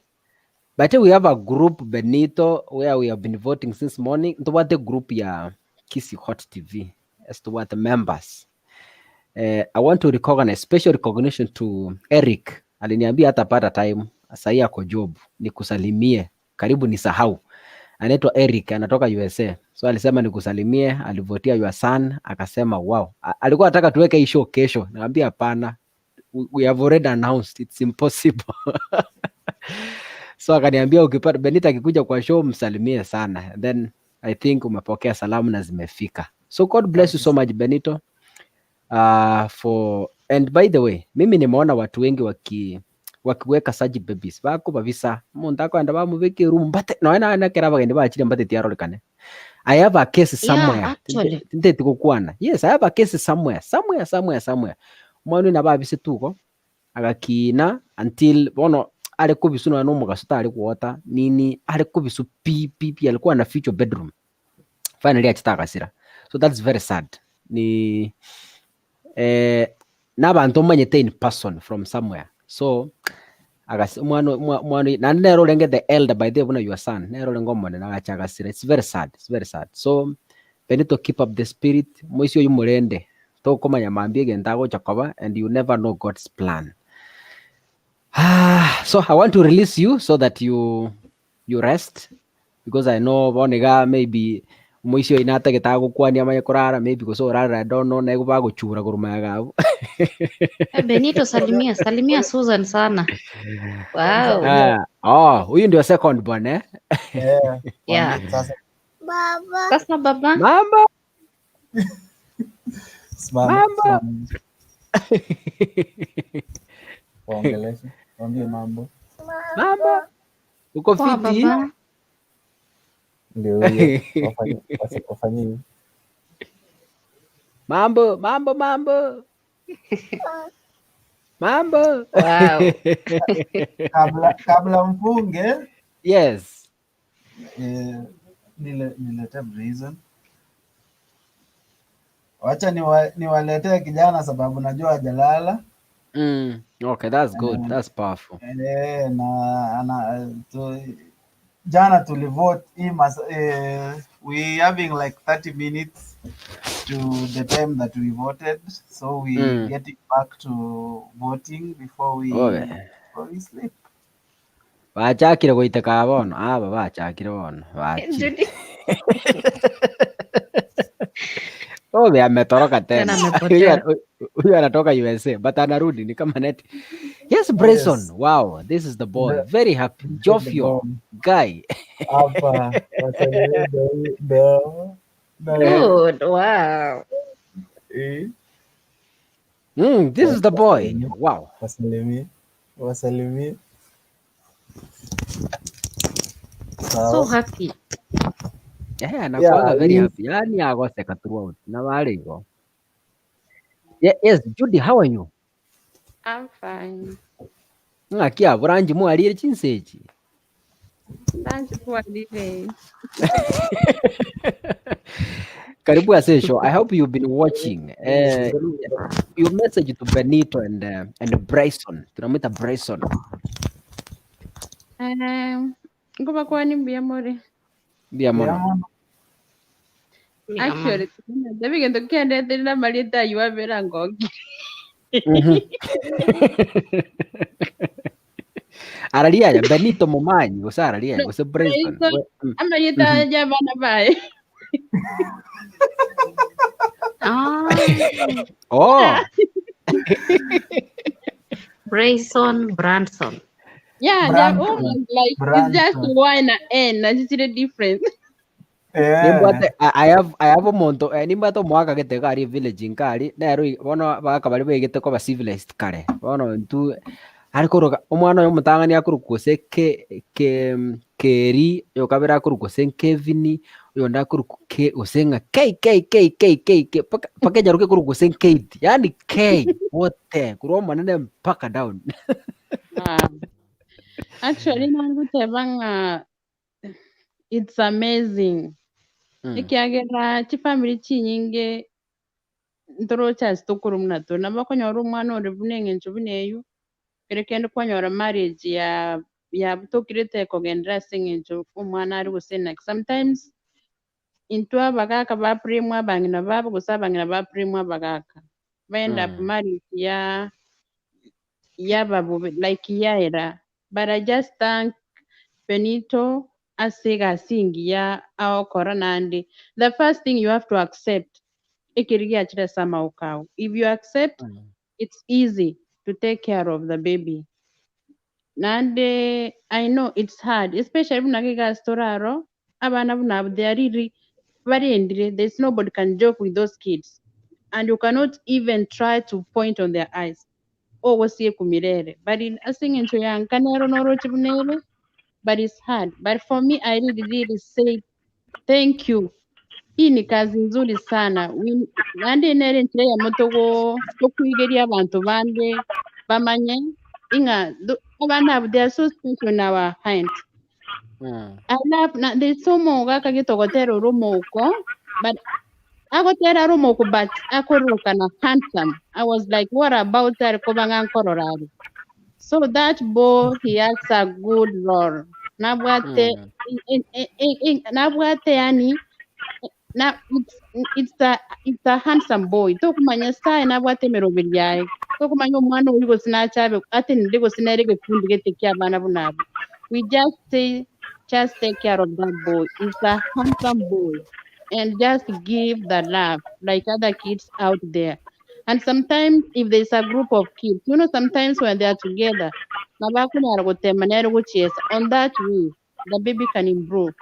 S1: But we have a group, Benito, where we have been voting since morning. Toward the group ya Kisi Hot TV as to what the members. I want to recognize special recognition to Eric. Aliniambia hatapata time. Sahii ako job. Nikusalimie. Karibu nisahau. Anaitwa Eric, anatoka USA. So alisema nikusalimie, alivotia your son, akasema wow. Alikuwa anataka tuweke hii show kesho. Nikamwambia hapana. We have already announced it's impossible. So akaniambia ukipata Benita akikuja kwa show msalimie sana. And then I think umepokea salamu na zimefika. So God bless you so much Benito. And by the way, mimi nimeona watu wengi wakiweka saji babies bako babisa mundu akwenda bamubike room but noena anakera bagende bachire mbate tiarorekane. I have a case somewhere.
S3: Yeah, actually.
S1: Tinte kukwana. Yes, I have a case somewhere. Mwana na babise tuko agakina until bono ale kubisu no mugasota ale kuota nini ale kubisu pipi alikuwa na feature bedroom. Finally achitaka sira. So that's very sad. Ni n'abantu manyete in person from somewhere. So agas mwana na nero lenge the elder by the way your son nero lengo mwana na achaga sira. It's very sad. So Benito, keep up the spirit. Moisio yumurende to komanya mambie gentago chakoba and you never know God's plan. So I want to release you so that you rest because I know bonega maybe moisio inata getago kwani amanya kurara maybe because orara I don't know nego bago chura kurumaga.
S3: Benito, salimia Susan sana. Wow.
S1: Huyu ndio second born eh?
S3: Yeah. Sasa baba.
S1: Mama.
S2: Mama. Waongeleshe. Waambie mambo.
S1: Mama. Uko fiti?
S2: Ndio hiyo. Wafanye.
S1: Mambo.
S3: Wow.
S2: Kabla mfunge.
S1: Yes.
S2: Nilete reason. Wacha niwaletee kijana sababu najua hajalala.
S1: Okay, that's good. That's powerful.
S2: Jana tulivote we having like 30 minutes to the time that we voted, so we getting back to voting before we sleep.
S1: Bachakire goiteka bono aba bachakire bono bachi. Ametoroka tena. Huyu anatoka USA but anarudi ni kama net. Yes, Bryson. Yes. Wow, this is the boy. Very happy. Jovial guy.
S2: Hapa.
S3: Good. Wow.
S1: This is the boy. Wow.
S2: Wasalimie.
S3: So happy.
S1: Yeah, very happy. Yani agoseka throughout. Na waligo. Yes, Judy, how are you?
S4: I'm fine.
S1: Kia buranji mwalire chinsechi.
S4: Thank you for leaving.
S1: Karibu Asesho. I hope you've been watching. Your message to Benito and Bryson. Tunamwita Bryson.
S4: Ngoba kwani mbiyamore.
S1: Mbiyamore.
S4: Actually, ndabigenda kende na Marieta yuabera ngogi.
S1: Aralia ya Benito Momanyi gusa aralia gusa Bryson.
S4: Marieta ya bana bae.
S3: Brayson, Branson.
S4: Yeah, they're all
S2: Branson.
S4: like it's just
S2: Branson.
S4: Y and an N. That's the difference.
S2: Yeah.
S1: I have omonto nimbato mwaka gete kari village nkari nero bono bakabari begete ko ba civilized kare bono ntu ariko roga omwana yo mutangani akurukose keri yo kabira akurukose Kevin yo ndakuruke osenga k paka jaruke kurukose Kate yani K wote kuroma nene mpaka down.
S4: Actually, it's amazing. Ikiagera chifamily chinyinge ntoro chasitukuru mnato nabakonyora omwana ori buneng'encho buneyu kerekende kwanyora marriage ya butokirete kogendera ase eng'encho omwana ari gosenaki sometimes intwe abagaka baprimwa abang'ina babo gose abang'ina baprimwa abagaka end up marriage yababobe like yaera but I just thank Benito asiga asingiya aokora nandi. The first thing you have to accept ikirigia chile sama ukao. If you accept, it's easy to take care of the baby. Nande I know it's hard, especially bunagiga storaro. Abana bunabu they are really very indire. There's nobody can joke with those kids, and you cannot even try to point on their eyes. Oh, wasie kumirere. But in asing into yang kanero noro chibunere, but it's hard. But for me, I really say thank you. Hii ni kazi nzuri sana. Nandi nere nchire ya motogo tokuigeria abantu bande bamanye inga abana abo they are so special in our hands. I love na there's so more kagitogotero rumoko, but agotera rumoko but akoruka na handsome. I was like, what about that kobanga kororari? So that boy he has a good role. Nabwate nabwate yani na it's a handsome boy. Tokumanya sa nabwate merobiri yae. Tokumanya omwana uri gosina chabe ate ndi gosina erege kundi gete kya bana bunabo. We just take care of that boy. It's a handsome boy. And just give the love like other kids out there. And sometimes if there's a group of kids, sometimes when they are together, on that way, the baby can improve.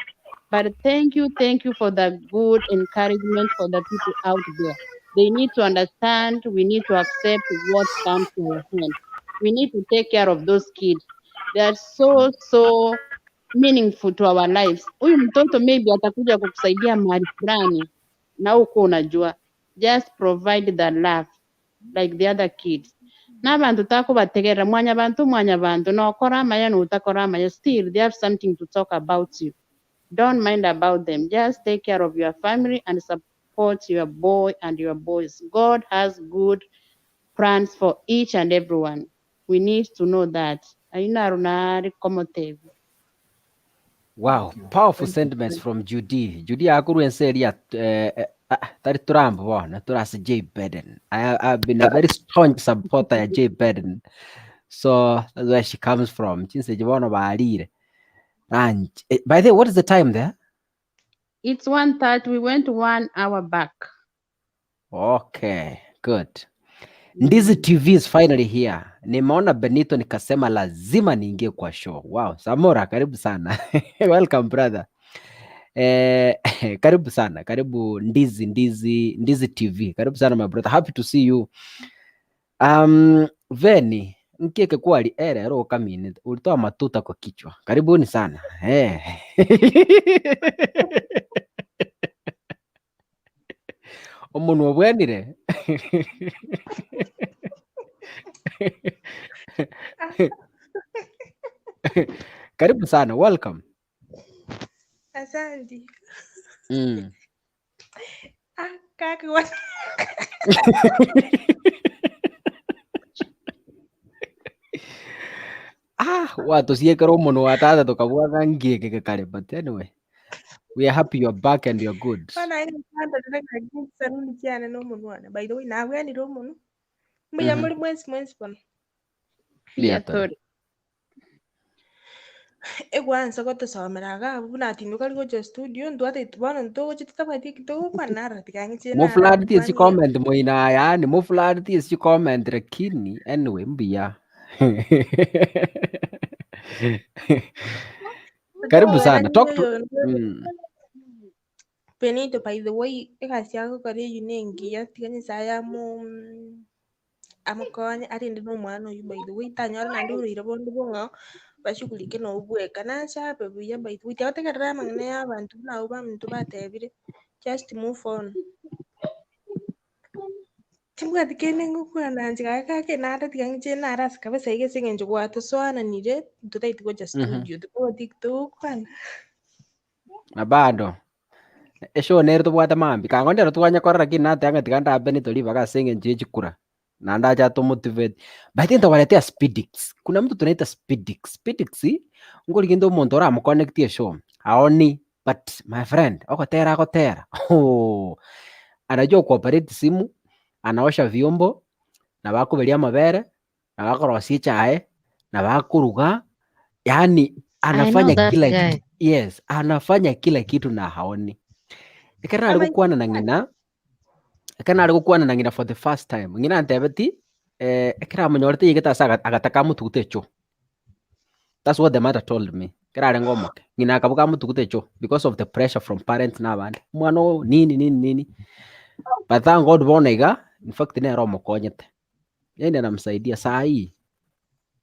S4: But thank you for the good encouragement for the people out there. They need to understand, we need to accept what comes to our hand. We need to take care of those kids. They are so meaningful to our lives. Huyu mtoto maybe atakuja kukusaidia mahali fulani na uko unajua. Just provide the love like the other kids. N'abantu takubategera mwanya bantu nokora amaya n'utakora amaya, still they have something to talk about you. Don't mind about them. Just take care of your family and support your boy and your boys. God has good plans for each and everyone. We need to know that. Aina runari komotevu.
S1: Wow, powerful sentiments from Judy. Judy akuruenseria tari turambo bona turase J Biden. I've been a very strong supporter of J Biden. So that's where she comes from. Chinse jibono baalire. And by the way, what is the time there?
S4: It's 1:30. We went 1 hour back.
S1: Okay, good. Ndizi TV is finally here. Nimeona Benito nikasema lazima niingie kwa show. Wow, Samora karibu sana. Welcome brother. Karibu sana. Karibu Ndizi TV. Karibu sana my brother. Happy to see you. Veni nkieke kwali rero kamine ulitoa matuta kwa kichwa. Karibuni sana. Omuntu wabwenire. Karibu sana, welcome.
S5: Asante. Kaka
S1: watu siekera omuntu watata tukabwaga ngieke kare, but anyway we are happy you're back and you're good.
S5: saluni cyane n'umuntu wana by the way nabwanira umuntu mbuya muri mwezi pono
S1: Liatori.
S5: Kwanza kotosomeraga buna tindu kali gocha studio ndwate tubana nto gocha tabati kito kwa nara tikangi chena
S1: Mufulani tie si comment moina yani mufulani tie si comment lakini anyway mbia. Karibu sana. Talk to
S5: Benito, by the way, ekasi yako kari yunengi tikanyi saya amukonye arinde n'omwana oyu by the way tanyora nandi urire bondo bongo bashughulike n'obweka nachape buya by the way tiagotegerera amang'ana y'abantu nabo baminto batebire just move on timbwati kende ng'okwananje gaka nara tikangi chena arasi kabisa igese eng'encho gwatosoananire totaiti gocha studio tibwati tokwana
S1: na bado esho nero tubwate mambi kangondero twanyakora lakini nate anga tikanda Benito liva kasenge njechi kura na ndacha to motivate but enda waletea speedix. Kuna mtu tunaita speedix. Speedix ngoli kindo muntu ora connect esho aoni but my friend akotera anajua kuoperate simu, anaosha vyombo na bakubelia mabere na bakorosia chae na bakuruga, yani anafanya kila kitu. Yes, anafanya kila kitu na haoni. Ekana ali gukwana na ngina for the first time. Ngina antebeti ekara munyorete yigeta saga agataka mutugute cho. That's what the mother told me. Kera ali ngomoke. Ngina akabuka mutugute cho because of the pressure from parents na bande. Mwana nini. But thank God bonega, in fact ne romo konyete. Yeye anamsaidia saa hii.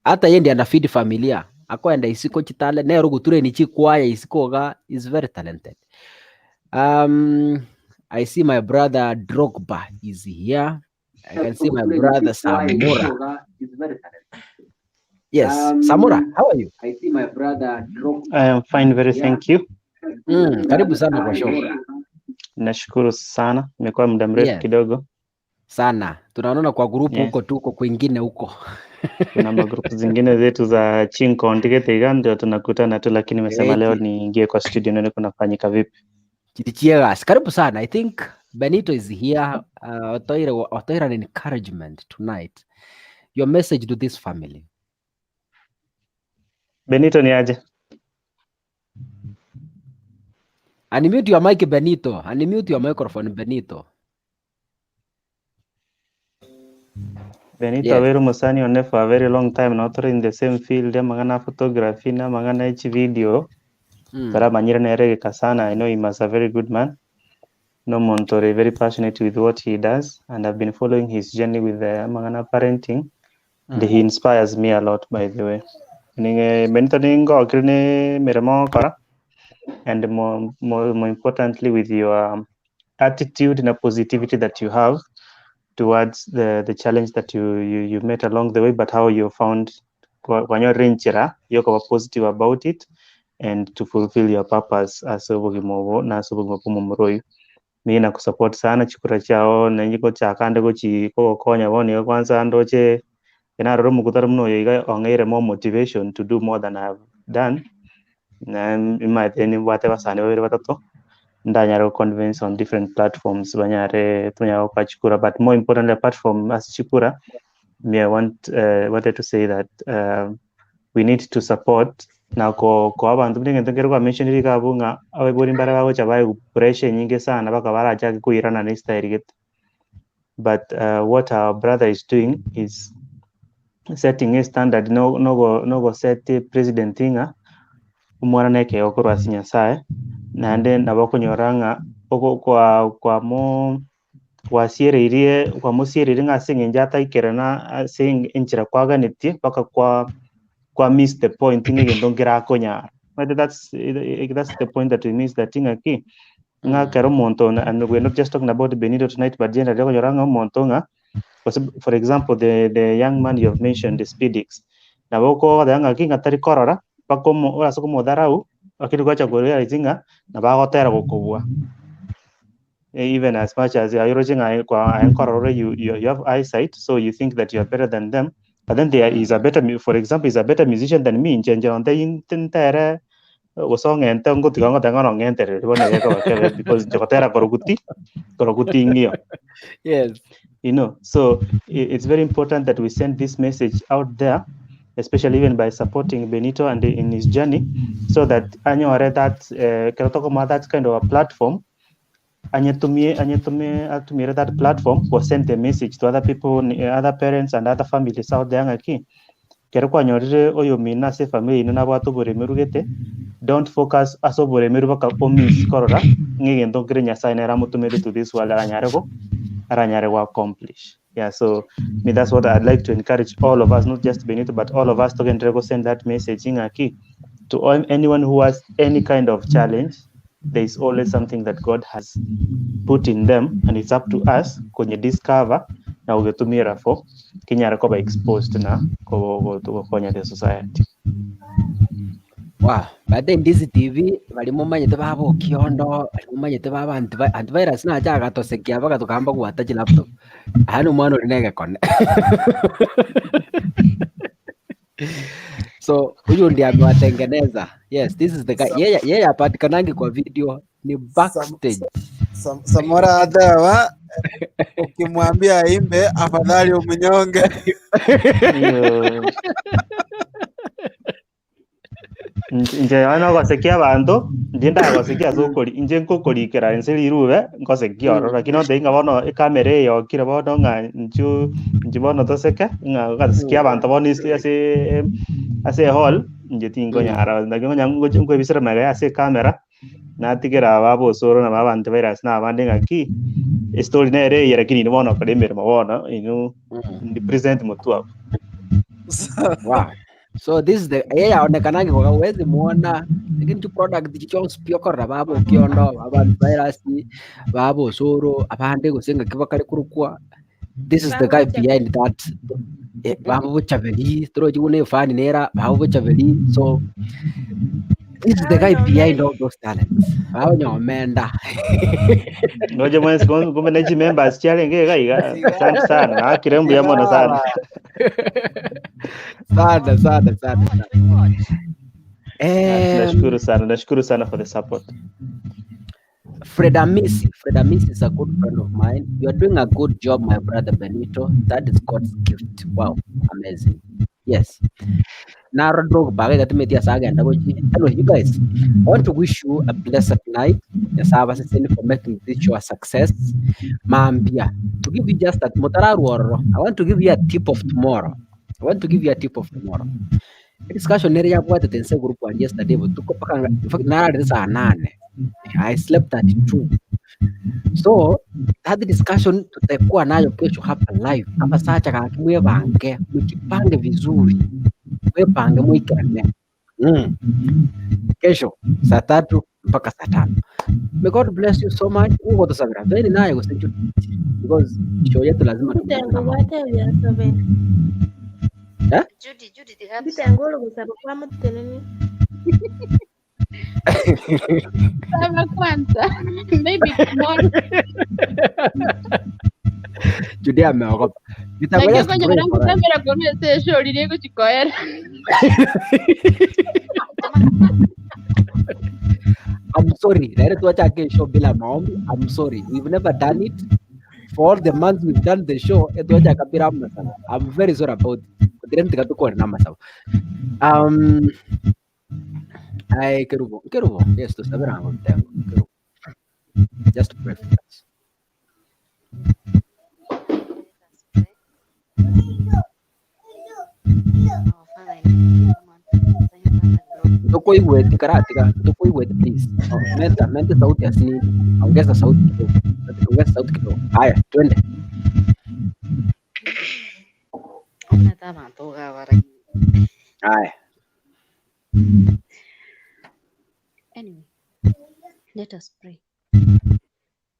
S1: Hata yeye ndiye anafeed familia. Akwenda isiko chitale ne ruguture ni chikwaya isikoga is very talented. I see my brother Drogba is here. I can see my brother Samura. Yes, Samura, how are you? I see my brother Drogba.
S6: I am fine, very thank you.
S1: Karibu sana kwa show.
S6: Nashukuru sana, imekuwa muda mrefu kidogo
S1: sana. Tunaona kwa grupu huko tuko kwingine huko.
S6: Kuna magrupu zingine zetu za chinko ndigete ndio tunakutana tu, lakini nimesema leo niingie kwa studio nione kunafanyika vipi.
S1: Chitichiegas, karibu sana. I think Benito is here. Otoira an encouragement tonight. Your message to this family.
S6: Benito ni aje?
S1: Unmute your mic, Benito. Unmute your microphone, Benito.
S6: Benito Averu Musani on for a very long time, not in the same field. Magana photography na magana video. Tara manyira nere kasana. I know he must a very good man. No Montore, very passionate with what he does, and I've been following his journey with the magana parenting. And he inspires me a lot, by the way. Benito ningo akirine meremo kara. And more importantly, with your attitude and a positivity that you have towards the challenge that you met along the way, but how you found when you're rinchira, you're positive about it and to fulfill your purpose as a bugimovo na subugimopumumroi. Mi na kusupport sana chikura chao na njiko chakande ko konya woni kwanza ndoche ina romu kutara mno yiga ongere more motivation to do more than I've done. Na imagine whatever sana wewe watato ndanyaro convince on different platforms banyare tunyao kwa chikura, but more importantly apart from as chikura, I wanted to say that we need to support na ko abantu ndengere kwa mention iri kabunga awe bori mbara bawo chabaye pressure nyingi sana baka baracha kuirana na style get. But what our brother is doing is setting a standard. No set president thinga umwana neke okorwa sinyasaye nande nabakonyoranga oko kwa mo wasiereirie kwa musiereri ngasinge njata ikerana sing inchira kwaganiti paka kwa miss the point nge ndongira konya. But that's the point that we miss, that thing aki nga kero monto. And we're not just talking about Benito tonight, but generally konyoranga monto nga. For example, the young man you have mentioned, the speedix na boko danga kinga tari korora pakomo ora sokomo darau akiru gacha goria izinga na bagotera gokobwa. Even as much as you have eyesight, so you think that you are better than them, but then there is a better, for example, is a better musician than me in on the entire song and tango tango enter because jotera koroguti ngio.
S1: Yes,
S6: so it's very important that we send this message out there especially even by supporting Benito and in his journey, so that anyore that that kind of a platform, atumire that platform or send a message to other people, other parents and other families out there ngaki kero kwanyorire oyo mina se family nina bwatu buremerugete don't focus aso buremeru baka omis korora ngigendo kire nyasaye nera mutumede to this world aranyare wa accomplish. Yeah, so that's what I'd like to encourage all of us, not just Benito, but all of us to send that message ngaki to anyone who has any kind of challenge. There is always something that God has put in them, and it's up to us kwenye discover na ugetumira for kinyara koba exposed na konya the society.
S1: Wow, bade ndizi TV balimo manyete babo kiondo balimo manyete baba antivirus na acha gatosekia baka tukamba kuwatachi laptop hano mwana ulinege kone. So huyu ndiye amewatengeneza. Yes, this is the guy. Yeye apatikanangi kwa video ni backstage.
S2: Samora adawa ukimwambia aimbe afadhali umnyonge.
S6: Nje ana gosekia bantu ndinda gosekia sokori inje nkokorikera enseri ruwe ngosekia oro lakini ndinga bono kamera yo kira bono nga nju bono toseke nga gasikia bantu bono ase hall nje tingo nyara ndago nyango ngo bisira maga ase kamera na tigera babo soro na babantu virus na abandi ngaki story na ere yera kini bono kademera bono inu ndi present mutu.
S1: Wow. So this is the aonekanangi kwa uwezi muona lakini tu product chichongs piokora babo kiondo abantu virus babo soro abande gusenga kibakari kurukwa. This is the guy behind that. Babo chaveli troji une fani nera babo chaveli. So this is the guy behind all those talents. Babo nyomenda.
S6: Ngoje mwezi kumeneji members challenge gaiga asante sana akirembu ya mono sana.
S1: Sana.
S6: Nashukuru sana for the support.
S1: Fredamisi is a good friend of mine. You are doing a good job, my brother Benito. That is God's gift. Wow, amazing. Yes. Hello, you guys. I want to wish you a blessed night. Yes, I was saying for making this show a success. Mambia, to give you just that I want to give you a tip of tomorrow. Discussion area what the Tense group one yesterday, but took up I slept at 2. So that discussion tutakuwa nayo kesho hapa live. Hapa sacha kakimwe bange, mkipange vizuri. Mwepange mwikane. Kesho saa 3 mpaka saa 5. May God bless you so much. Uko tusabira. Very nayo kusenju. Because show yetu lazima
S5: Judy bitangolo kusaba kwa muteneni.
S4: Sama kwanza. Maybe tomorrow.
S1: Judy ameogopa.
S4: Nitakwenda kamera kwa message ulile kuchikoera.
S1: I'm sorry. Naire tuacha kesho bila maombi. I'm sorry. We've never done it. For all the months we've done the show, I'm very sorry about it. I Kerubo. Yes, to saber Kerubo. Just pray for us. Toko iwete karatika, toko iwete please. Menta sauti asini. Ongeza sauti kidogo. Haya, twende. Haya.
S3: Anyway, let us pray.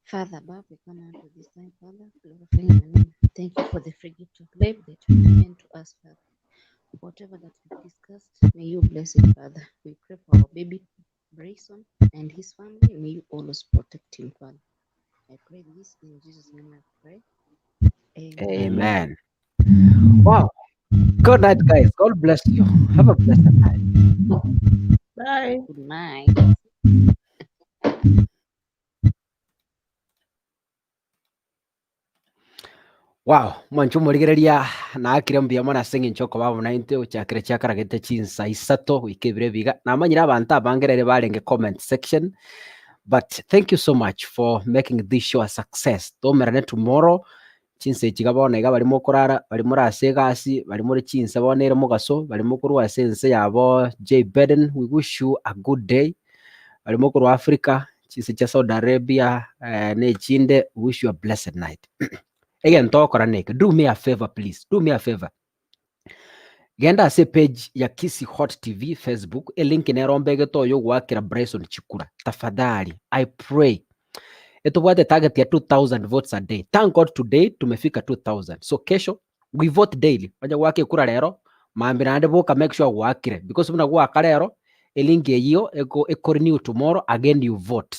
S3: Father above, we come unto this time, Father, glorifying your name. Thank you for the free gift of life that you have given to us, Father. Whatever that we discussed, may you bless it, Father. We pray for our baby Brayson and his family. May you always protect him, Father. I pray this in Jesus' name. I pray.
S1: Amen. Wow. Good night, guys. God bless you. Have a blessed night.
S5: Bye.
S3: Good night.
S1: Wow, mwancho murigereria na akire mbia mwana singi nchoko babo 90 uchakire chakaragete chinsa isato wikebire biga namanyira abantu abangerere barenge comment section. But thank you so much for making this show a success. Tomerane tomorrow chinse chigabona iga barimo kurara barimo rasegasi barimo chinse bonere mugaso barimo kurwa sense yabo J Beden. We wish you a good day. Barimo kurwa Africa chinse cha Saudi Arabia ne chinde. Wish you a blessed night. Again, do me a favor, please. Do me a favor. Genda ase page ya Kisi Hot TV Facebook. Link nerombege toyo wakira Bryson Chikura. Tafadhali, I pray. Etubwate target ya 2,000 votes a day. Thank God today tumefika 2,000. So kesho we vote daily. Waja wake kura lero. Maambira ande boka make sure wakire. Because muna waka lero. Link hiyo eko renew tomorrow. Again you vote.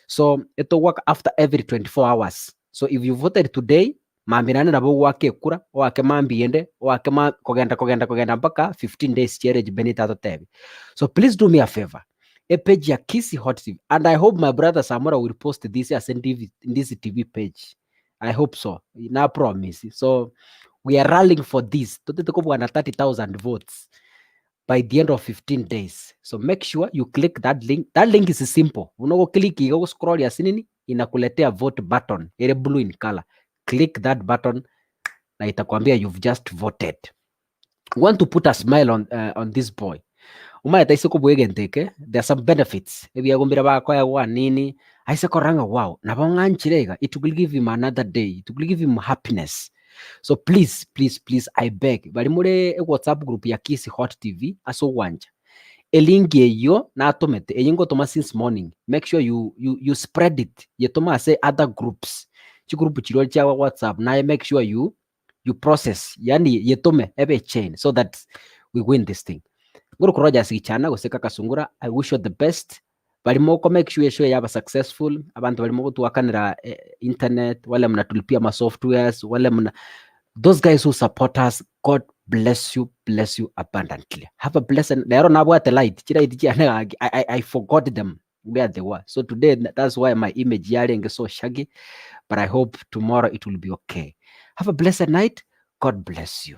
S1: So eto work after every 24 hours. So if you voted today, maambirane nabo wake kura wake mambiende wake kogenda mpaka 15 days challenge Benito Momanyi. So please do me a favor. A page ya Kisi Hot TV, and I hope my brother Samora will post this as in this TV page. I hope so. Na promise. So we are rallying for this. Tuko na 30,000 votes by the end of 15 days. So make sure you click that link. That link is simple. Unago click igo scroll ya sinini inakuletea vote button ile blue in color. Click that button na itakwambia you've just voted. Want to put a smile on this boy. Umaeta isiko bwegenteke. There are some benefits. Ebi yagombira bako ya wa nini. Aise koranga wow. Nabonganchirega. It will give him another day. It will give him happiness. So please, I beg. Bari mure WhatsApp group ya Kisi Hot TV aso wanja. Elingi eyo na atomete. Eyingo toma since morning. Make sure you spread it. Yetoma say other groups. Chigroup chiroli cha WhatsApp. Na make sure you process. Yani yetome ebe chain so that we win this thing. Guru kuroja sikichana guseka kasungura. I wish you the best. Bali moko make sure yaba successful. Abantu bali moko tuwakanira internet. Wale mna tulipia ma softwares. Wale mna those guys who support us. God bless you abundantly. Have a blessed. They don't have the light. I forgot them where they were. So today that's why my image yelling is so shaggy. But I hope tomorrow it will be okay. Have a blessed night. God bless you.